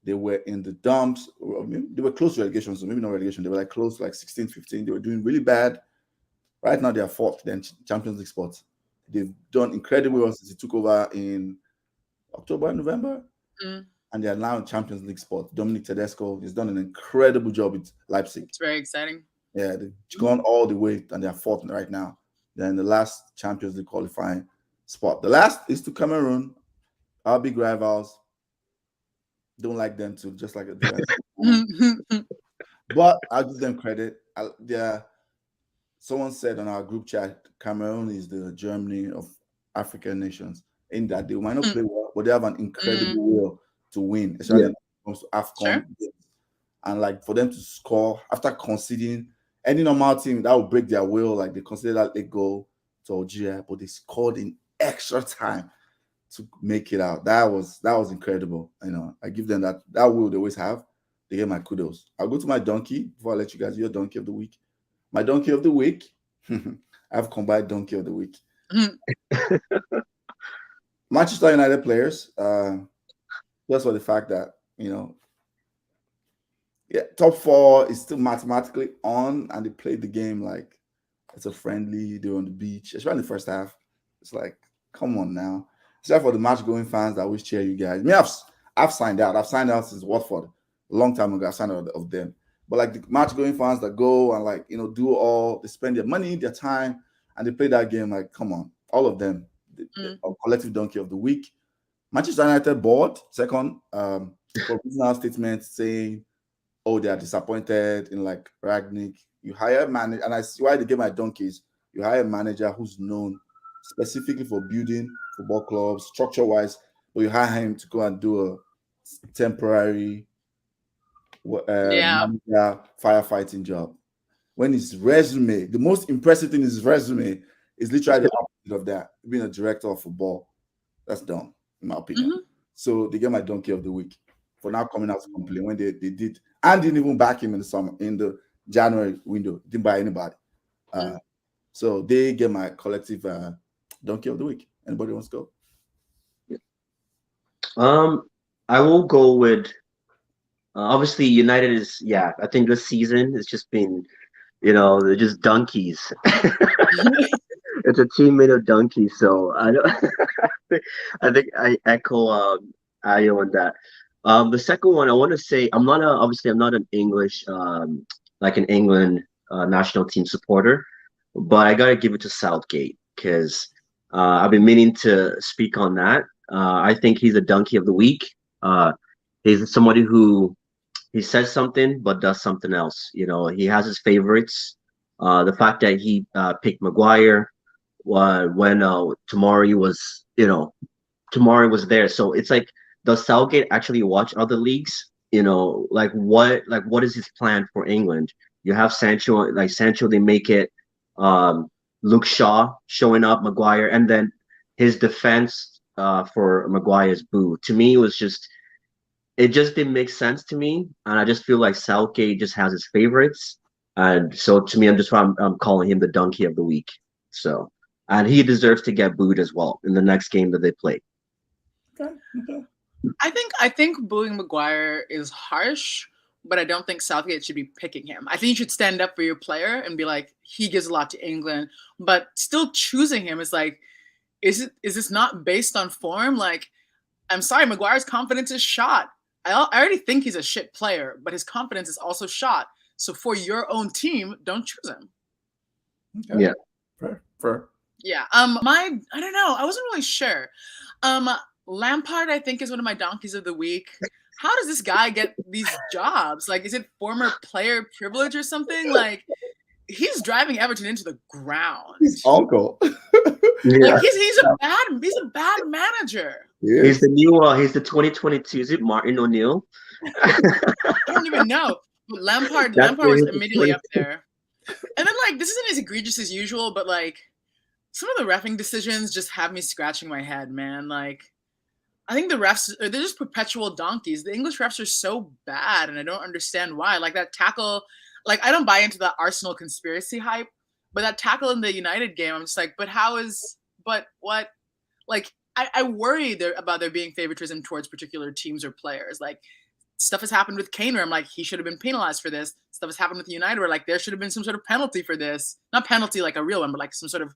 They were in the dumps. I mean, they were close to relegation zone, maybe not relegation. They were like close to like 16, 15. They were doing really bad. Right now, they are fourth, then Champions League spots. They've done incredibly well since he took over in October, November. And they are now in Champions League spot. Dominic Tedesco has done an incredible job with Leipzig. It's very exciting. Yeah, they've gone all the way and they are fourth right now. Then the last Champions League qualifying spot. The last is to Cameroon, our big rivals. Don't like them too, just like but I'll give them credit. Someone said on our group chat, Cameroon is the Germany of African nations, in that they might not play well, but they have an incredible will to win, especially when it comes to AFCON. Sure. And like for them to score after conceding, any normal team that would break their will, like they consider that late goal to Algeria, but they scored in extra time to make it out. That was incredible. You know, I give them that will they always have. They get my kudos. I'll go to my donkey before I let you guys your donkey of the week. My donkey of the week. I've combined donkey of the week. Manchester United players. Just for the fact that, you know, top four is still mathematically on, and they played the game like it's a friendly. They're on the beach, especially in the first half. It's like, come on now. Except for the match-going fans that always cheer you guys. Me, I've signed out. I've signed out since Watford a long time ago. I signed out of them. But like the match-going fans that go and like, you know, they spend their money, their time, and they play that game. Like, come on, all of them. The collective donkey of the week. Manchester United board second. Provisional statement saying, "Oh, they are disappointed in like Ragnick." You hire a manager, and I see why they get my donkeys. You hire a manager who's known specifically for building football clubs, structure-wise, but you hire him to go and do a temporary firefighting job. When his resume, the most impressive thing in his resume is literally the opposite of that. Being a director of football, that's dumb, in my opinion. So they get my donkey of the week for now coming out to complain when they did, and didn't even back him in the summer, in the January window, didn't buy anybody. So they get my collective donkey of the week. Anybody wants to go? I will go with obviously United is I think this season has just been, you know, they're just donkeys. It's a team made of donkeys, so I don't I think I echo Ayo on that. The second one I want to say, I'm not an English like an England national team supporter, but I gotta give it to Southgate because I've been meaning to speak on that. I think he's a donkey of the week. He's somebody who he says something but does something else. You know, he has his favorites. The fact that he picked Maguire when Tomori was, Tomori was there. So it's like, does Southgate actually watch other leagues? You know, what is his plan for England? You have Sancho, they make it Luke Shaw showing up, Maguire, and then his defense for Maguire's boo. To me, it just didn't make sense to me, and I just feel like Southgate just has his favorites, and so to me, I'm calling him the donkey of the week. So, and he deserves to get booed as well in the next game that they play. Okay. I think booing Maguire is harsh, but I don't think Southgate should be picking him. I think you should stand up for your player and be like, he gives a lot to England, but still choosing him is like, is this not based on form? Like, I'm sorry, Maguire's confidence is shot. I already think he's a shit player, but his confidence is also shot. So for your own team, don't choose him. Okay. Yeah. Fair. Yeah. I don't know. I wasn't really sure. Lampard, I think, is one of my donkeys of the week. how does this guy get these jobs? Like, is it former player privilege or something? Like, he's driving Everton into the ground. His uncle. Like he's a bad manager. Yeah. He's the new he's the 2022. Is it Martin O'Neill? I don't even know. But Lampard was immediately up there. And then like this isn't as egregious as usual, but like some of the reffing decisions just have me scratching my head, man. Like I think the refs they're just perpetual donkeys. The English refs are so bad, and I don't understand why. Like that tackle, like I don't buy into the Arsenal conspiracy hype, but that tackle in the United game, I'm just like, but what? Like I worry about there being favoritism towards particular teams or players. Like stuff has happened with Kane where I'm like, he should have been penalized for this. Stuff has happened with United where like there should have been some sort of penalty for this. Not penalty like a real one, but like some sort of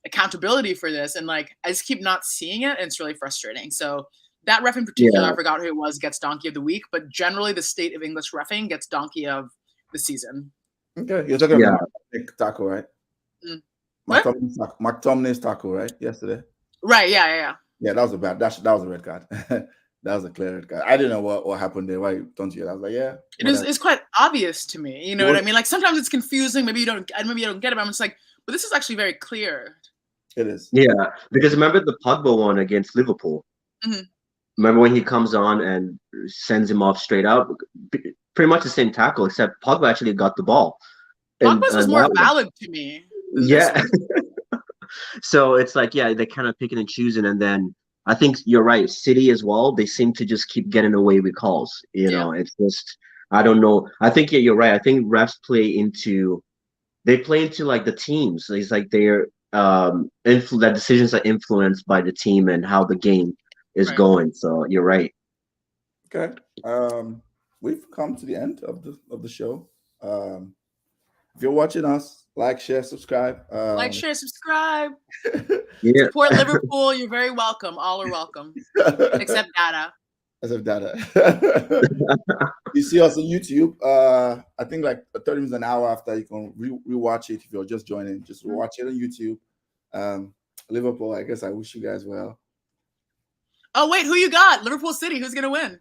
accountability for this. And like I just keep not seeing it, and it's really frustrating. So that ref in particular, I forgot who it was, gets Donkey of the Week, but generally the state of English reffing gets Donkey of the season. Okay, you're talking about tackle, right? What? McTominay's tackle, right? Yesterday. Right. Yeah. Yeah, that was a bad. That was a red card. That was a clear red card. I didn't know what happened there. Why don't you? I was like, yeah. It's quite obvious to me. You know what I mean? Like sometimes it's confusing. Maybe you don't get it. But I'm just like, but this is actually very clear. It is. Yeah, because remember the Pogba one against Liverpool. Mm-hmm. Remember when he comes on and sends him off straight out? Pretty much the same tackle, except Pogba actually got the ball. Pogba's was more valid to me. Yeah. So it's like, yeah, they're kind of picking and choosing. And then I think you're right. City as well, they seem to just keep getting away with calls. You know, it's just, I don't know. I think, yeah, you're right. I think refs play into like the teams. It's like they're, that decisions are influenced by the team and how the game is going. So you're right. Okay. We've come to the end of the show. If you're watching us, like, share, subscribe. Like, share, subscribe. Yeah. Support Liverpool. You're very welcome. All are welcome. Except Dada. Except Dada. You see us on YouTube. I think like 30 minutes an hour after, you can rewatch it if you're just joining. Just watch it on YouTube. Liverpool, I guess I wish you guys well. Oh, wait, who you got? Liverpool City. Who's going to win?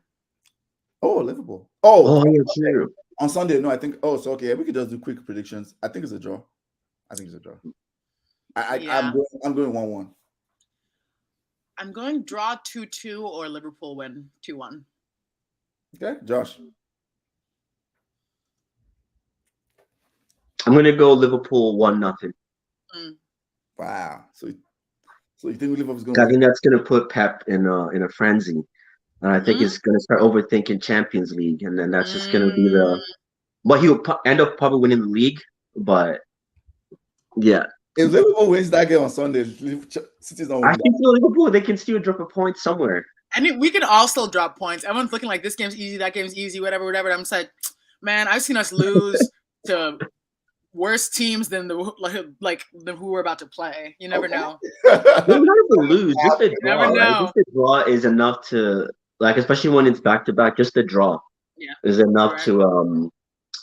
Oh, Liverpool. Oh, yeah, true. On Sunday, no, I think. Oh, so okay, we could just do quick predictions. I think it's a draw. I'm going 1-1. I'm going draw 2-2 or Liverpool win 2-1. Okay, Josh. I'm gonna go Liverpool 1-0. Wow. So you think Liverpool's going? I think that's gonna put Pep in a frenzy. And I think he's going to start overthinking Champions League. And then that's just going to be but he'll end up probably winning the league. But, yeah. If Liverpool wins that game on Sunday, City's not winning. I think Liverpool, they can still drop a point somewhere. And we can all still drop points. Everyone's looking like this game's easy, that game's easy, whatever. I'm just like, man, I've seen us lose to worse teams than than who we're about to play. You never know. Not to lose. Just a draw. Never know. Just a draw is enough to... Like, especially when it's back-to-back, just the draw is enough to,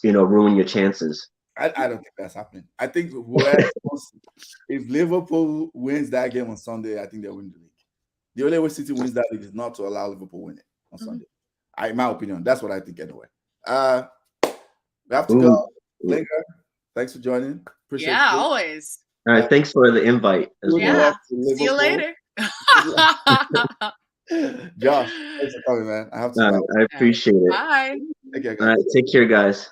ruin your chances. I don't think that's happening. I think if Liverpool wins that game on Sunday, I think they'll win the league. The only way City wins that league is not to allow Liverpool win it on Sunday. In my opinion, that's what I think anyway. We have to go. Later. Thanks for joining. Appreciate it. Always. All right, thanks for the invite as well. See you later. Josh, thanks for coming, man. I have to. I appreciate it. Bye. Okay, all right, take care, guys.